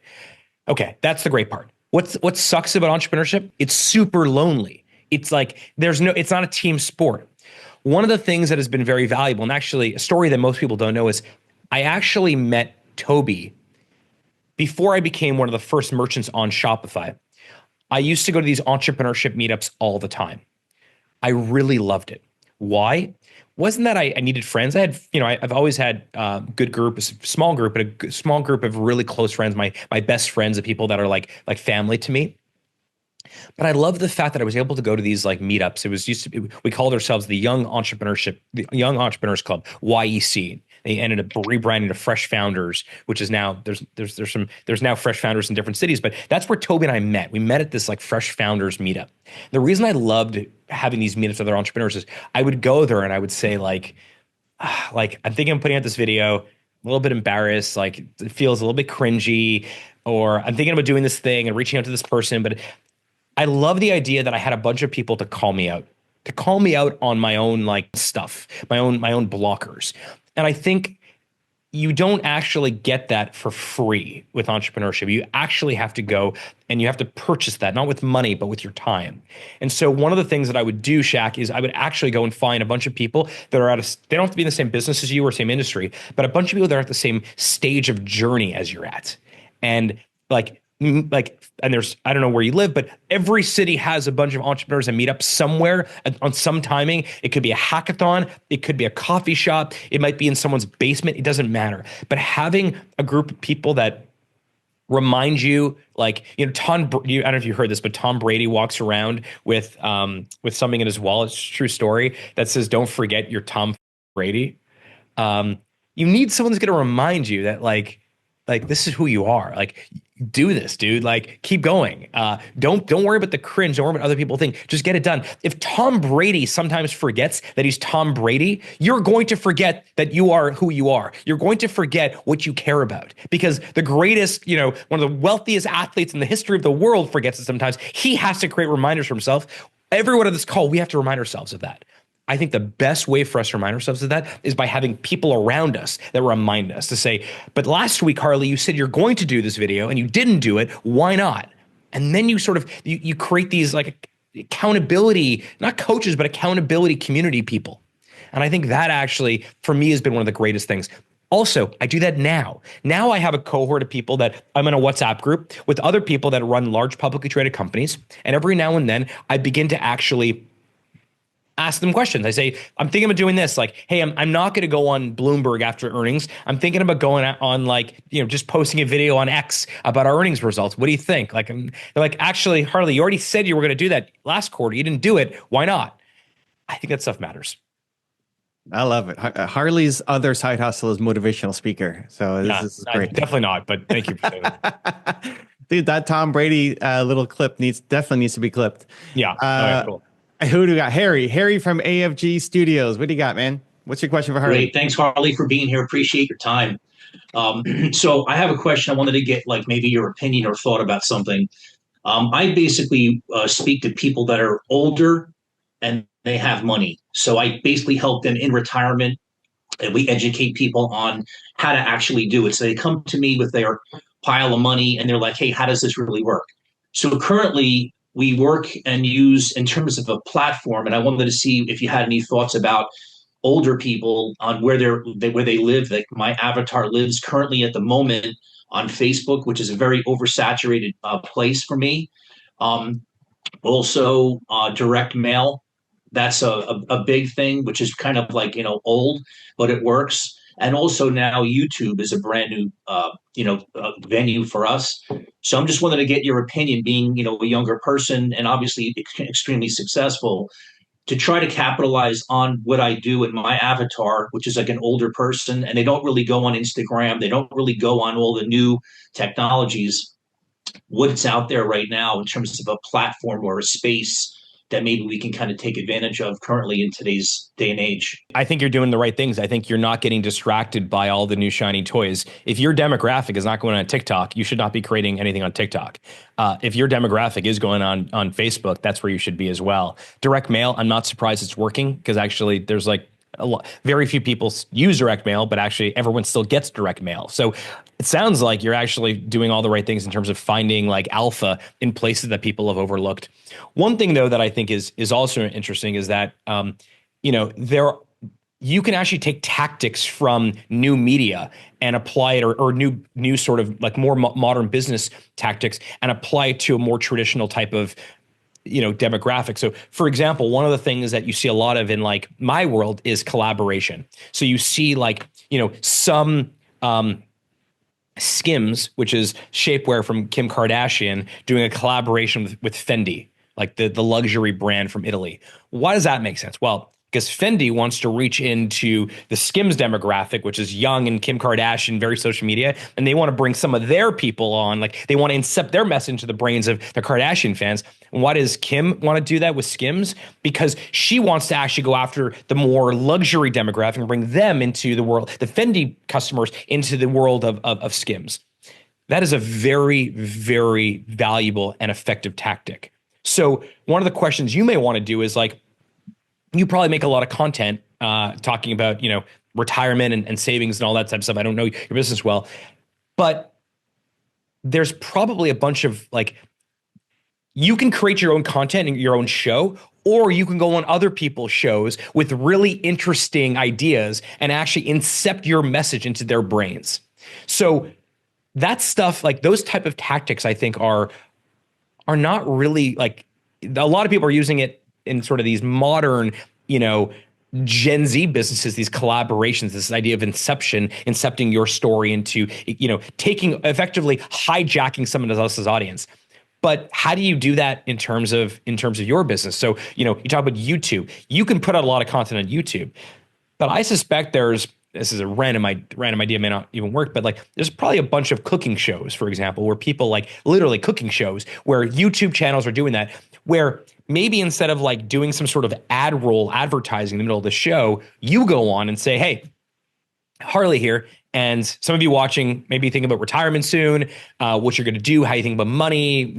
Okay, that's the great part. What sucks about entrepreneurship? It's super lonely. It's like it's not a team sport. One of the things that has been very valuable, and actually a story that most people don't know, is I actually met Toby before I became one of the first merchants on Shopify. I used to go to these entrepreneurship meetups all the time. I really loved it. Why? Wasn't that I needed friends? I had, I've always had good group, a small group, but a small group of really close friends, my best friends, the people that are like family to me. But I love the fact that I was able to go to these like meetups. We called ourselves the Young Entrepreneurs Club, YEC. They ended up rebranding to Fresh Founders, which is now there's now Fresh Founders in different cities. But that's where Toby and I met. We met at this like Fresh Founders meetup. The reason I loved having these meetups with other entrepreneurs is I would go there and I would say like I'm thinking of putting out this video, a little bit embarrassed, like it feels a little bit cringy, or I'm thinking about doing this thing and reaching out to this person, but I love the idea that I had a bunch of people to call me out on my own like stuff, my own blockers. And I think you don't actually get that for free with entrepreneurship. You actually have to go and you have to purchase that, not with money, but with your time. And so one of the things that I would do, Shaq, is I would actually go and find a bunch of people that are they don't have to be in the same business as you or same industry, but a bunch of people that are at the same stage of journey as you're at. And and there's, I don't know where you live, but every city has a bunch of entrepreneurs that meet up somewhere on some timing. It could be a hackathon. It could be a coffee shop. It might be in someone's basement. It doesn't matter. But having a group of people that remind you, like, I don't know if you heard this, but Tom Brady walks around with something in his wallet. It's a true story that says, "Don't forget you're Tom Brady." You need someone that's going to remind you that like this is who you are. Like, do this, dude. Like, keep going. Don't worry about the cringe. Don't worry about other people think. Just get it done. If Tom Brady sometimes forgets that he's Tom Brady, you're going to forget that you are who you are. You're going to forget what you care about, because the greatest, one of the wealthiest athletes in the history of the world forgets it sometimes. He has to create reminders for himself. Everyone on this call, we have to remind ourselves of that. I think the best way for us to remind ourselves of that is by having people around us that remind us to say, but last week, Harley, you said you're going to do this video and you didn't do it. Why not? And then you sort of, you create these like accountability, not coaches, but accountability community people. And I think that actually, for me, has been one of the greatest things. Also, I do that now. Now I have a cohort of people that I'm in a WhatsApp group with other people that run large publicly traded companies. And every now and then I begin to actually ask them questions. I say, I'm thinking about doing this. Like, hey, I'm not going to go on Bloomberg after earnings. I'm thinking about going on just posting a video on X about our earnings results. What do you think? Like, they're like, actually, Harley, you already said you were going to do that last quarter. You didn't do it. Why not? I think that stuff matters. I love it. Harley's other side hustle is motivational speaker. So this is great. Definitely not, but thank you for saying that. Dude, that Tom Brady little clip definitely needs to be clipped. Yeah. Cool. Who do we got? Harry from AFG Studios. What do you got, man? What's your question for Harley? Great. Thanks, Harley, for being here. Appreciate your time. So I have a question. I wanted to get maybe your opinion or thought about something. I basically speak to people that are older and they have money. So I basically help them in retirement, and we educate people on how to actually do it. So they come to me with their pile of money and they're like, hey, how does this really work? So currently, we work and use in terms of a platform, and I wanted to see if you had any thoughts about older people on where where they live. Like my avatar lives currently at the moment on Facebook, which is a very oversaturated place for me. Um, Also, direct mail. That's a big thing, which is kind of like, old, but it works. And also now YouTube is a brand new, venue for us. So I'm just wanting to get your opinion, being, a younger person and obviously extremely successful, to try to capitalize on what I do in my avatar, which is like an older person, and they don't really go on Instagram. They don't really go on all the new technologies. What's out there right now in terms of a platform or a space that maybe we can kind of take advantage of currently in today's day and age? I think you're doing the right things. I think you're not getting distracted by all the new shiny toys. If your demographic is not going on TikTok, you should not be creating anything on TikTok. If your demographic is going on Facebook, that's where you should be as well. Direct mail, I'm not surprised it's working, because actually there's like very few people use direct mail, but actually everyone still gets direct mail. So it sounds like you're actually doing all the right things in terms of finding like alpha in places that people have overlooked. One thing though that I think is also interesting is that you can actually take tactics from new media and apply it, or new sort of like more modern business tactics, and apply it to a more traditional type of demographic. So for example, one of the things that you see a lot of in like my world is collaboration. So you see like, some Skims, which is shapewear from Kim Kardashian, doing a collaboration with Fendi, like the luxury brand from Italy. Why does that make sense? Well, because Fendi wants to reach into the Skims demographic, which is young and Kim Kardashian, very social media, and they want to bring some of their people on. Like they want to incept their message into the brains of the Kardashian fans. And why does Kim want to do that with Skims? Because she wants to actually go after the more luxury demographic and bring them into the world, the Fendi customers into the world of Skims. That is a very, very valuable and effective tactic. So one of the questions you may want to do is like, you probably make a lot of content talking about, retirement and savings and all that type of stuff. I don't know your business well, but there's probably a bunch of like, you can create your own content and your own show, or you can go on other people's shows with really interesting ideas and actually incept your message into their brains. So that stuff, like those type of tactics, I think are not really like, a lot of people are using it in sort of these modern, Gen Z businesses, these collaborations, this idea of incepting your story into, taking effectively hijacking someone else's audience. But how do you do that in terms of your business? So, you talk about YouTube. You can put out a lot of content on YouTube, but I suspect this is a random idea, may not even work, but like there's probably a bunch of cooking shows, for example, where people like literally cooking shows where YouTube channels are doing that, where maybe instead of like doing some sort of ad roll advertising in the middle of the show, you go on and say, hey, Harley here. And some of you watching maybe think about retirement soon, what you're going to do, how you think about money,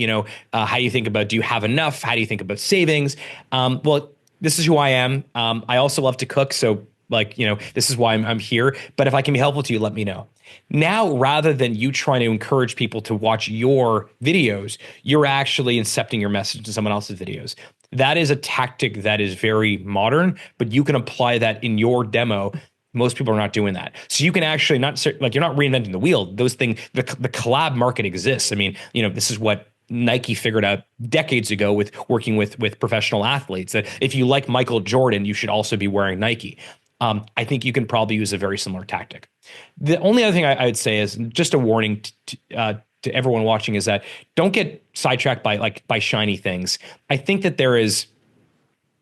how you think about, do you have enough? How do you think about savings? Well, this is who I am. I also love to cook. So like, this is why I'm here. But if I can be helpful to you, let me know. Now, rather than you trying to encourage people to watch your videos, you're actually incepting your message to someone else's videos. That is a tactic that is very modern, but you can apply that in your demo. Most people are not doing that. So you can actually not like, you're not reinventing the wheel. Those things, the collab market exists. I mean, this is what Nike figured out decades ago with working with professional athletes, that if you like Michael Jordan, you should also be wearing Nike. I think you can probably use a very similar tactic. The only other thing I would say is just a warning to everyone watching is that don't get sidetracked by shiny things. I think that there is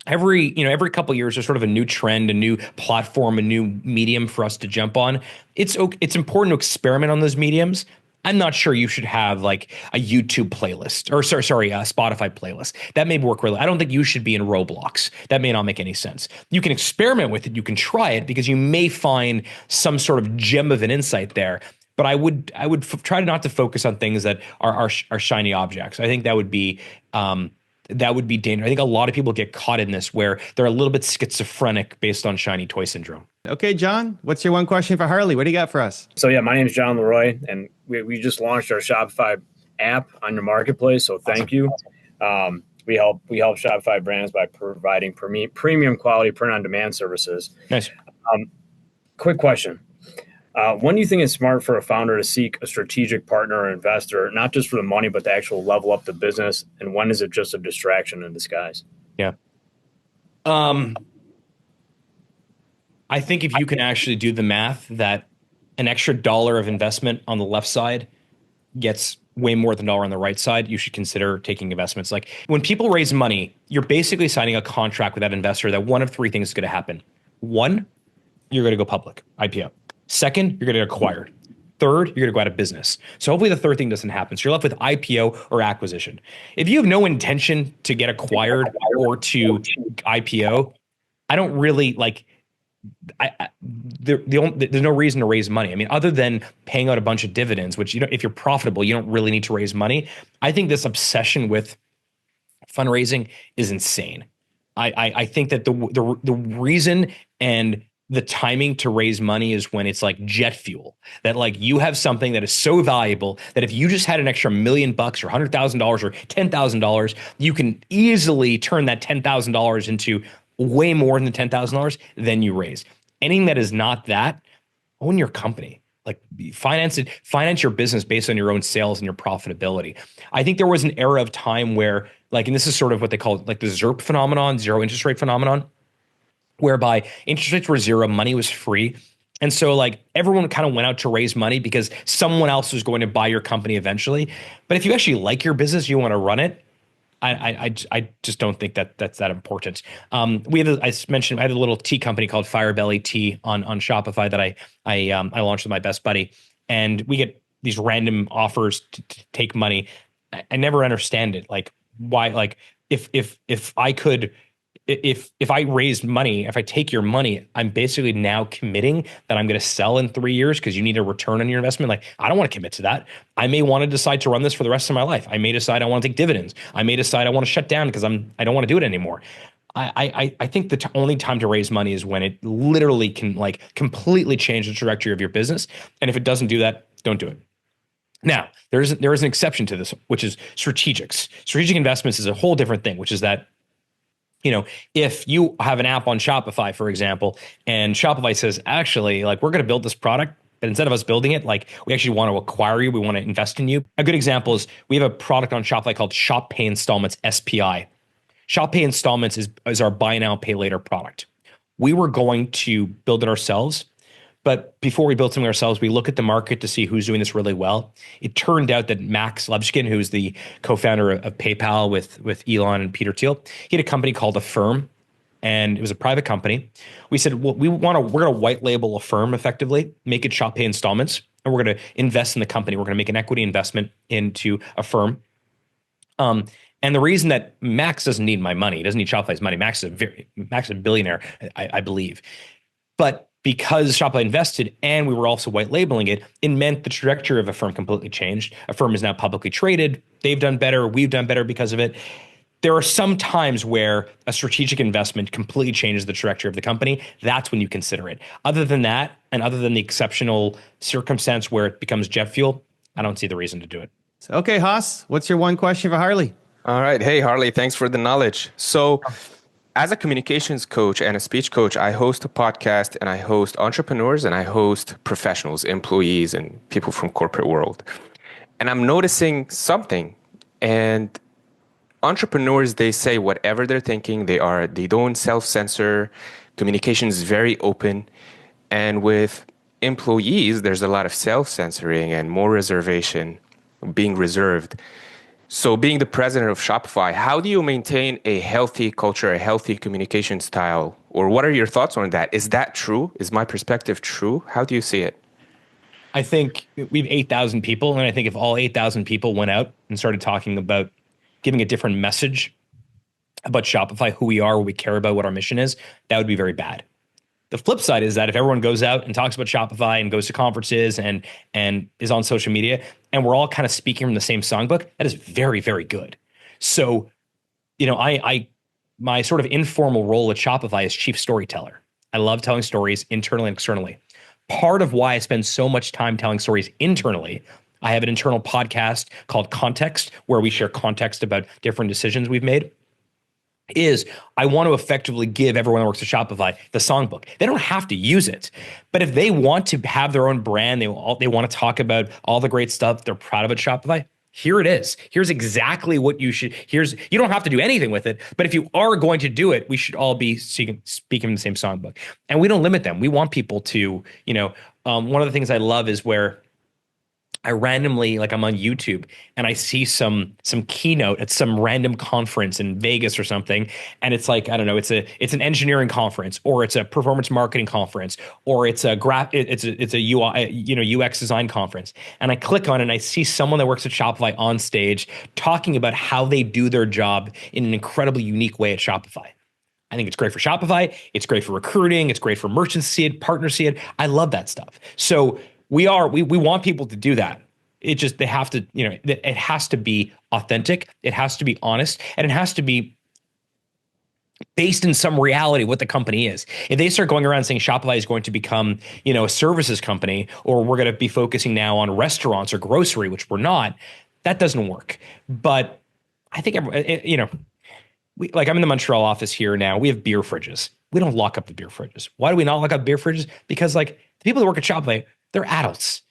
every couple of years there's sort of a new trend, a new platform, a new medium for us to jump on. It's important to experiment on those mediums. I'm not sure you should have like a YouTube playlist or a Spotify playlist. That may work really. I don't think you should be in Roblox. That may not make any sense. You can experiment with it. You can try it because you may find some sort of gem of an insight there. But I would try not to focus on things that are shiny objects. I think that would be dangerous. I think a lot of people get caught in this where they're a little bit schizophrenic based on shiny toy syndrome. Okay, John, what's your one question for Harley? What do you got for us? So yeah, my name is John Leroy, and we just launched our Shopify app on your marketplace. So thank you. we help Shopify brands by providing premium quality print-on-demand services. Nice. Quick question. When do you think it's smart for a founder to seek a strategic partner or investor, not just for the money, but to actually level up the business? And when is it just a distraction in disguise? Yeah. I think if you can actually do the math that an extra dollar of investment on the left side gets way more than a dollar on the right side, you should consider taking investments. Like when people raise money, you're basically signing a contract with that investor that one of three things is going to happen. One, you're going to go public, IPO. Second, you're going to get acquired. Third, you're going to go out of business. So hopefully the third thing doesn't happen. So you're left with IPO or acquisition. If you have no intention to get acquired or to IPO, I don't really like. There's no reason to raise money. I mean, other than paying out a bunch of dividends, which if you're profitable, you don't really need to raise money. I think this obsession with fundraising is insane. I think that the reason and the timing to raise money is when it's like jet fuel, that like you have something that is so valuable that if you just had an extra $1 million or $100,000 or $10,000, you can easily turn that $10,000 into way more than $10,000 than you raise. Anything that is not that, own your company. Like finance your business based on your own sales and your profitability. I think there was an era of time where like, and this is sort of what they call like the ZIRP phenomenon, zero interest rate phenomenon, whereby interest rates were zero, money was free. And so like everyone kind of went out to raise money because someone else was going to buy your company eventually. But if you actually like your business, you want to run it, I just don't think that's that important. We have I mentioned I had a little tea company called Firebelly Tea on Shopify that I launched with my best buddy, and we get these random offers to take money. I never understand it. Like why? Like if I could. If I raise money, if I take your money, I'm basically now committing that I'm going to sell in 3 years because you need a return on your investment. Like, I don't want to commit to that. I may want to decide to run this for the rest of my life. I may decide I want to take dividends. I may decide I want to shut down because I don't want to do it anymore. I think the only time to raise money is when it literally can like completely change the trajectory of your business. And if it doesn't do that, don't do it. Now, there is an exception to this, which is strategics. Strategic investments is a whole different thing, which is that if you have an app on Shopify, for example, and Shopify says, actually, like, we're going to build this product, but instead of us building it, like, we actually want to acquire you. We want to invest in you. A good example is we have a product on Shopify called Shop Pay Installments, SPI. Shop Pay Installments is our buy now, pay later product. We were going to build it ourselves. But before we built something ourselves, we look at the market to see who's doing this really well. It turned out that Max Levchkin, who's the co-founder of PayPal with Elon and Peter Thiel, he had a company called Affirm, and it was a private company. We said, well, we're going to white label Affirm effectively, make it Shop Pay Installments, and we're going to invest in the company. We're going to make an equity investment into Affirm. And the reason that Max doesn't need my money, he doesn't need Shopify's money. Max is a billionaire, I believe. But because Shopify invested and we were also white labeling it, it meant the trajectory of Affirm completely changed. Affirm is now publicly traded. They've done better. We've done better because of it. There are some times where a strategic investment completely changes the trajectory of the company. That's when you consider it. Other than that, and other than the exceptional circumstance where it becomes jet fuel, I don't see the reason to do it. Okay, Haas, what's your one question for Harley? All right. Hey, Harley, thanks for the knowledge. So as a communications coach and a speech coach, I host a podcast and I host entrepreneurs and I host professionals, employees, and people from corporate world. And I'm noticing something. And entrepreneurs, they say whatever they're thinking. They don't self-censor. Communication is very open. And with employees, there's a lot of self-censoring and more reservation, being reserved. So being the president of Shopify, how do you maintain a healthy culture, a healthy communication style? Or what are your thoughts on that? Is that true? Is my perspective true? How do you see it? I think we have 8,000 people. And I think if all 8,000 people went out and started talking about giving a different message about Shopify, who we are, what we care about, what our mission is, that would be very bad. The flip side is that if everyone goes out and talks about Shopify and goes to conferences and is on social media, and we're all kind of speaking from the same songbook, that is very, very good. So, my sort of informal role at Shopify is chief storyteller. I love telling stories internally and externally. Part of why I spend so much time telling stories internally, I have an internal podcast called Context, where we share context about different decisions we've made. is I want to effectively give everyone that works at Shopify the songbook. They don't have to use it, but if they want to have their own brand, they want to talk about all the great stuff they're proud of at Shopify. Here it is. Here's exactly what you should. You don't have to do anything with it, but if you are going to do it, we should all be speaking the same songbook, and we don't limit them. We want people to, one of the things I love is where I randomly, like I'm on YouTube and I see some keynote at some random conference in Vegas or something. And it's like, I don't know, it's an engineering conference, or it's a performance marketing conference, or it's a UI, UX design conference. And I click on it and I see someone that works at Shopify on stage talking about how they do their job in an incredibly unique way at Shopify. I think it's great for Shopify. It's great for recruiting. It's great for merchants to see it, partners see it. I love that stuff. So we want people to do that. They have to, it has to be authentic. It has to be honest, and it has to be based in some reality what the company is. If they start going around saying Shopify is going to become, a services company, or we're going to be focusing now on restaurants or grocery, which we're not, that doesn't work. But I think, I'm in the Montreal office here now. We have beer fridges. We don't lock up the beer fridges. Why do we not lock up beer fridges? Because the people that work at Shopify, they're adults.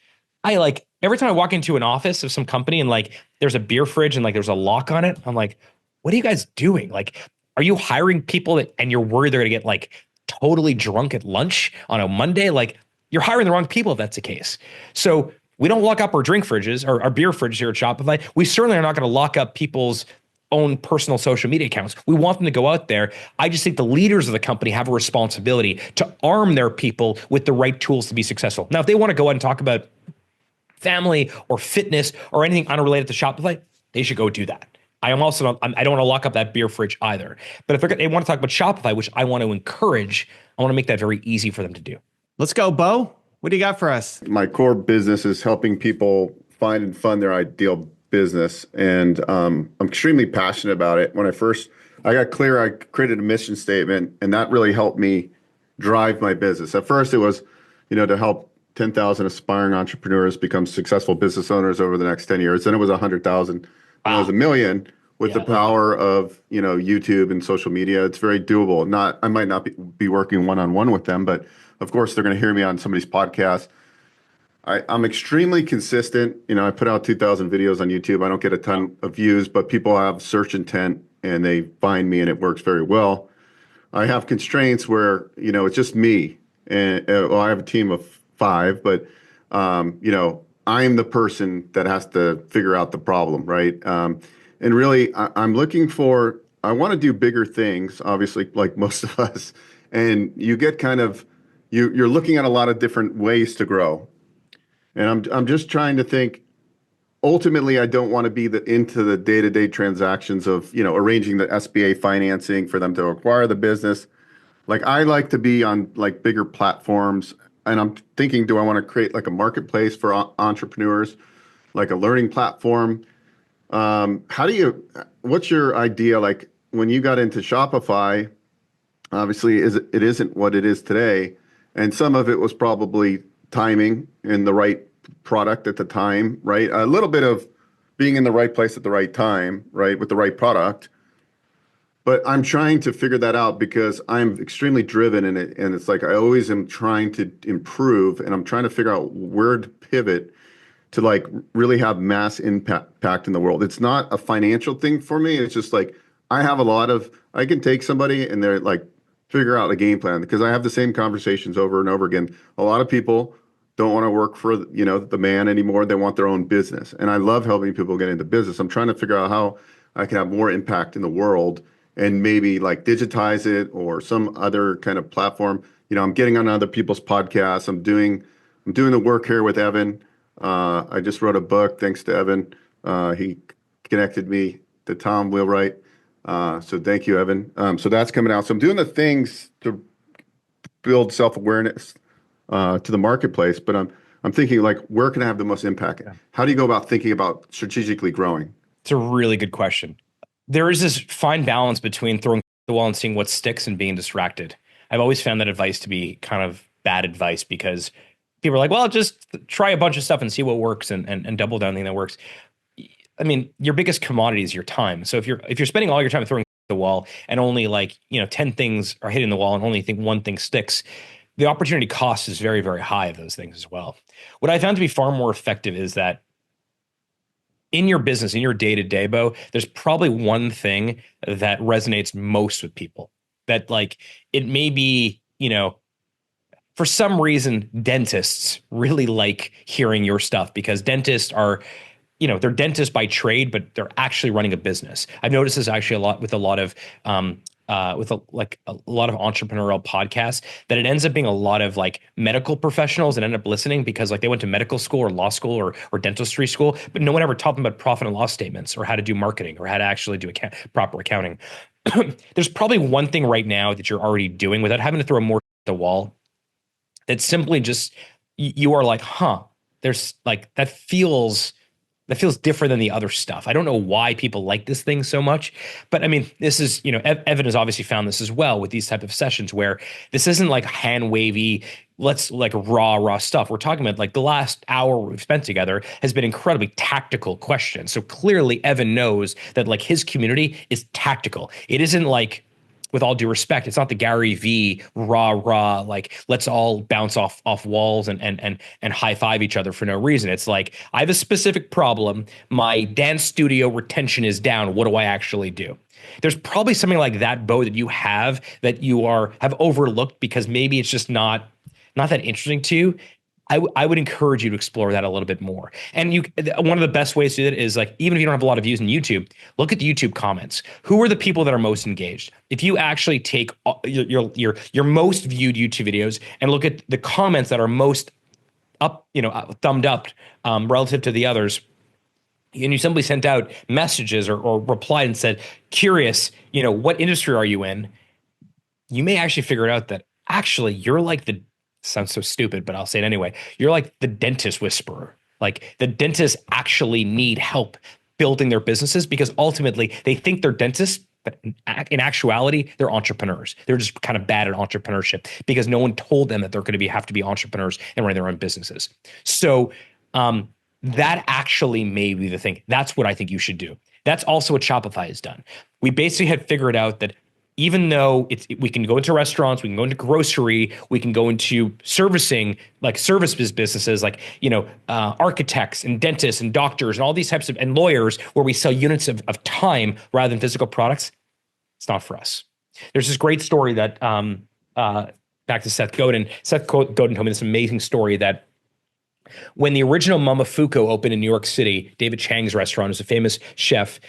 Every time I walk into an office of some company and there's a beer fridge and there's a lock on it, I'm like, what are you guys doing? Are you hiring people and you're worried they're going to get totally drunk at lunch on a Monday? You're hiring the wrong people if that's the case. So we don't lock up our drink fridges or our beer fridges here at Shopify. We certainly are not going to lock up people's own personal social media accounts. We want them to go out there. I just think the leaders of the company have a responsibility to arm their people with the right tools to be successful. Now, if they want to go out and talk about family or fitness or anything unrelated to Shopify, they should go do that. I don't want to lock up that beer fridge either. But if they want to talk about Shopify, which I want to encourage, I want to make that very easy for them to do. Let's go, Bo. What do you got for us? My core business is helping people find and fund their ideal business, and I'm extremely passionate about it. When I got clear, I created a mission statement, and that really helped me drive my business. At first, it was, to help 10,000 aspiring entrepreneurs become successful business owners over the next 10 years. Then it was 100,000. Wow. Then it was 1 million. With the power of YouTube and social media, it's very doable. I might not be working one-on-one with them, but of course they're going to hear me on somebody's podcast. I'm extremely consistent. I put out 2,000 videos on YouTube. I don't get a ton of views, but people have search intent and they find me, and it works very well. I have constraints where it's just me, and I have a team of 5, but I'm the person that has to figure out the problem, right? And really, I'm looking for. I want to do bigger things, obviously, like most of us. And you get you're looking at a lot of different ways to grow. And I'm just trying to think. Ultimately, I don't want to be into the day-to-day transactions of arranging the SBA financing for them to acquire the business. I like to be on bigger platforms, and I'm thinking, do I want to create a marketplace for entrepreneurs, a learning platform? What's your idea? When you got into Shopify, obviously it isn't what it is today, and some of it was probably timing and the right product at the time, right? A little bit of being in the right place at the right time, right, with the right product. But I'm trying to figure that out because I'm extremely driven in it, and it's I always am trying to improve, and I'm trying to figure out where to pivot to really have mass impact in the world. It's not a financial thing for me. It's just I have I can take somebody and they're figure out a game plan, because I have the same conversations over and over again. A lot of people don't want to work for the man anymore. They want their own business, and I love helping people get into business. I'm trying to figure out how I can have more impact in the world, and maybe digitize it or some other kind of platform. I'm getting on other people's podcasts. I'm doing the work here with Evan. I just wrote a book thanks to Evan. He connected me to Tom Wheelwright. So thank you, Evan. So that's coming out. So I'm doing the things to build self-awareness to the marketplace, but I'm thinking where can I have the most impact? Yeah. How do you go about thinking about strategically growing? It's a really good question. There is this fine balance between throwing the wall and seeing what sticks and being distracted. I've always found that advice to be kind of bad advice, because people are like, well, just try a bunch of stuff and see what works and double down the thing that works. I mean, your biggest commodity is your time. So if you're spending all your time throwing the wall and only 10 things are hitting the wall and only think one thing sticks, the opportunity cost is very, very high of those things as well. What I found to be far more effective is that in your business, in your day-to-day, Bo, there's probably one thing that resonates most with people. That it may be, for some reason, dentists really like hearing your stuff because dentists are, they're dentists by trade, but they're actually running a business. I've noticed this actually a lot with a lot of entrepreneurial podcasts, that it ends up being a lot of medical professionals that end up listening because they went to medical school or law school or dentistry school, but no one ever taught them about profit and loss statements or how to do marketing or how to actually do proper accounting. There's probably one thing right now that you're already doing without having to throw more at the wall. That simply just, you are there's that feels different than the other stuff. I don't know why people like this thing so much, but I mean, this is, Evan has obviously found this as well with these type of sessions where this isn't hand wavy, let's raw stuff. We're talking about the last hour we've spent together has been incredibly tactical questions. So clearly Evan knows that his community is tactical. It isn't with all due respect, it's not the Gary V raw, let's all bounce off walls and high five each other for no reason. It's I have a specific problem. My dance studio retention is down. What do I actually do? There's probably something like that, Bo, that you have overlooked because maybe it's just not that interesting to you. I would encourage you to explore that a little bit more. And one of the best ways to do that is even if you don't have a lot of views on YouTube, look at the YouTube comments. Who are the people that are most engaged? If you actually take your most viewed YouTube videos and look at the comments that are most thumbed up relative to the others, and you simply sent out messages or replied and said, curious, what industry are you in? You may actually figure out that actually you're sounds so stupid, but I'll say it anyway. You're the dentist whisperer. The dentists actually need help building their businesses because ultimately they think they're dentists, but in actuality, they're entrepreneurs. They're just kind of bad at entrepreneurship because no one told them that they're going to have to be entrepreneurs and run their own businesses. So that actually may be the thing. That's what I think you should do. That's also what Shopify has done. We basically had figured out that even though we can go into restaurants, we can go into grocery, we can go into servicing, service businesses, architects and dentists and doctors and all these types of, and lawyers, where we sell units of time rather than physical products. It's not for us. There's this great story that, back to Seth Godin. Seth Godin told me this amazing story that when the original Momofuku opened in New York City, David Chang's restaurant, was a famous chef.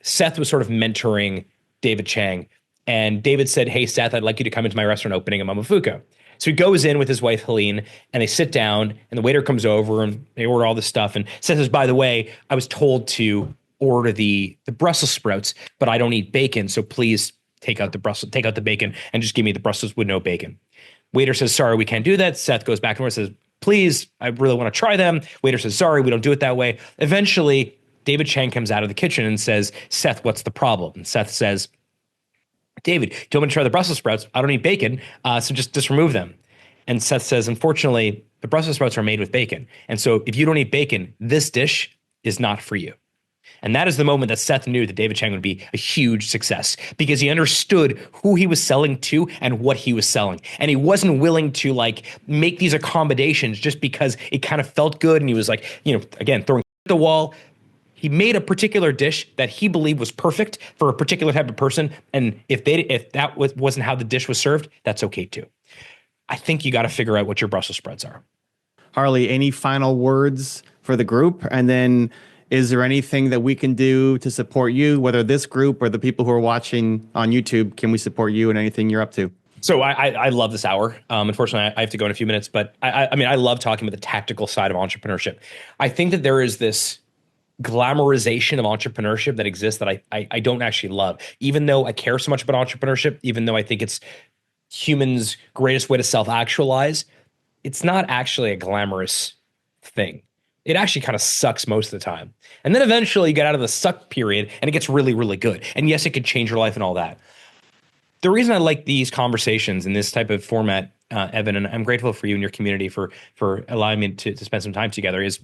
Seth was sort of mentoring David Chang. And David said, hey, Seth, I'd like you to come into my restaurant opening at Momofuku. So he goes in with his wife, Helene, and they sit down, and the waiter comes over, and they order all this stuff. And Seth says, by the way, I was told to order the Brussels sprouts, but I don't eat bacon, so please take out the bacon, and just give me the Brussels with no bacon. Waiter says, sorry, we can't do that. Seth goes back and says, please, I really want to try them. Waiter says, sorry, we don't do it that way. Eventually, David Chang comes out of the kitchen and says, Seth, what's the problem? And Seth says, David, you told me to try the Brussels sprouts. I don't eat bacon, so just remove them. And Seth says, unfortunately, the Brussels sprouts are made with bacon. And so if you don't eat bacon, this dish is not for you. And that is the moment that Seth knew that David Chang would be a huge success because he understood who he was selling to and what he was selling. And he wasn't willing to make these accommodations just because it kind of felt good. And he was again, throwing at the wall. He made a particular dish that he believed was perfect for a particular type of person. And if that wasn't how the dish was served, that's okay too. I think you got to figure out what your Brussels sprouts are. Harley, any final words for the group? And then is there anything that we can do to support you, whether this group or the people who are watching on YouTube? Can we support you in anything you're up to? So I love this hour. Unfortunately, I have to go in a few minutes, but I mean, I love talking about the tactical side of entrepreneurship. I think that there is this glamorization of entrepreneurship that exists that I don't actually love. Even though I care so much about entrepreneurship, even though I think it's humans' greatest way to self-actualize, it's not actually a glamorous thing. It actually kind of sucks most of the time. And then eventually you get out of the suck period and it gets really, really good. And yes, it could change your life and all that. The reason I like these conversations in this type of format, Evan, and I'm grateful for you and your community for allowing me to spend some time together, is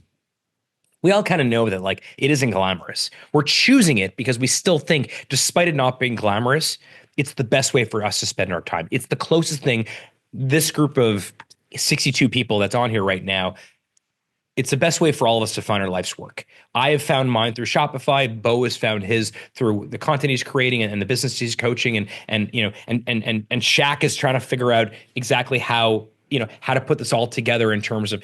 we all kind of know that like it isn't glamorous. We're choosing it because we still think, despite it not being glamorous, it's the best way for us to spend our time. It's the closest thing. This group of 62 people that's on here right now, it's the best way for all of us to find our life's work. I have found mine through Shopify. Bo has found his through the content he's creating and the business he's coaching, and Shaq is trying to figure out exactly how to put this all together in terms of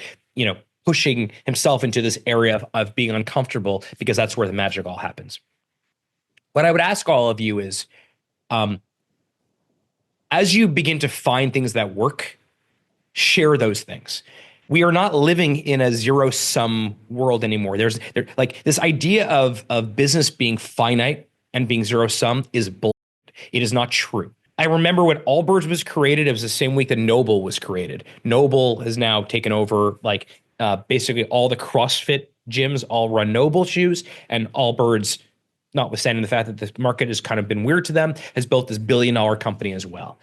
pushing himself into this area of being uncomfortable, because that's where the magic all happens. What I would ask all of you is, as you begin to find things that work, share those things. We are not living in a zero-sum world anymore. There's like this idea of business being finite and being zero-sum is bullshit. It is not true. I remember when Allbirds was created, it was the same week that Noble was created. Noble has now taken over basically all the CrossFit gyms all run Noble shoes, and Allbirds, notwithstanding the fact that the market has kind of been weird to them, has built this billion-dollar company as well.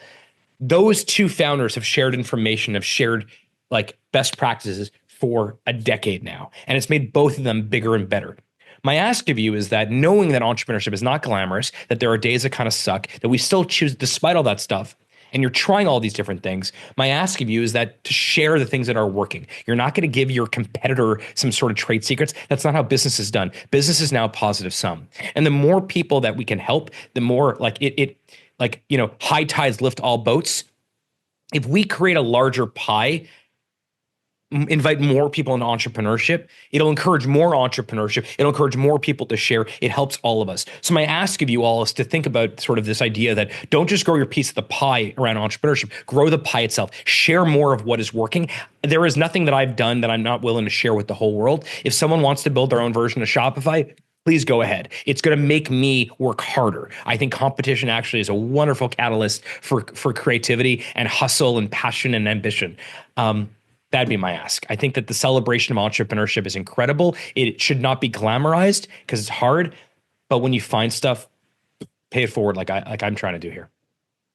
Those two founders have shared information, have shared like best practices for a decade now, and it's made both of them bigger and better. My ask of you is that, knowing that entrepreneurship is not glamorous, that there are days that kind of suck, that we still choose despite all that stuff, and you're trying all these different things, my ask of you is that to share the things that are working. You're not going to give your competitor some sort of trade secrets. That's not how business is done. Business is now positive sum. And the more people that we can help, the more high tides lift all boats. If we create a larger pie, invite more people into entrepreneurship, it'll encourage more entrepreneurship. It'll encourage more people to share. It helps all of us. So my ask of you all is to think about sort of this idea that don't just grow your piece of the pie around entrepreneurship, grow the pie itself, share more of what is working. There is nothing that I've done that I'm not willing to share with the whole world. If someone wants to build their own version of Shopify, please go ahead. It's going to make me work harder. I think competition actually is a wonderful catalyst for creativity and hustle and passion and ambition. That'd be my ask. I think that the celebration of entrepreneurship is incredible. It should not be glamorized because it's hard, but when you find stuff, pay it forward like I'm trying to do here.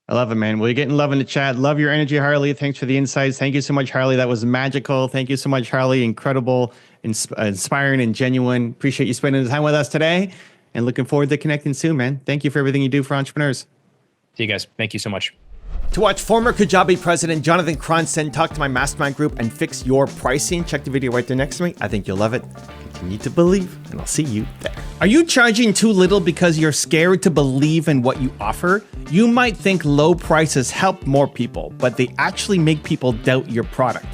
I love it, man. Well, you're getting love in the chat. Love your energy, Harley. Thanks for the insights. Thank you so much, Harley. That was magical. Thank you so much, Harley. Incredible, inspiring, and genuine. Appreciate you spending the time with us today, and looking forward to connecting soon, man. Thank you for everything you do for entrepreneurs. See you guys. Thank you so much. To watch former Kajabi president Jonathan Cronson talk to my mastermind group and fix your pricing, check the video right there next to me. I think you'll love it. Continue to believe, and I'll see you there. Are you charging too little because you're scared to believe in what you offer? You might think low prices help more people, but they actually make people doubt your product.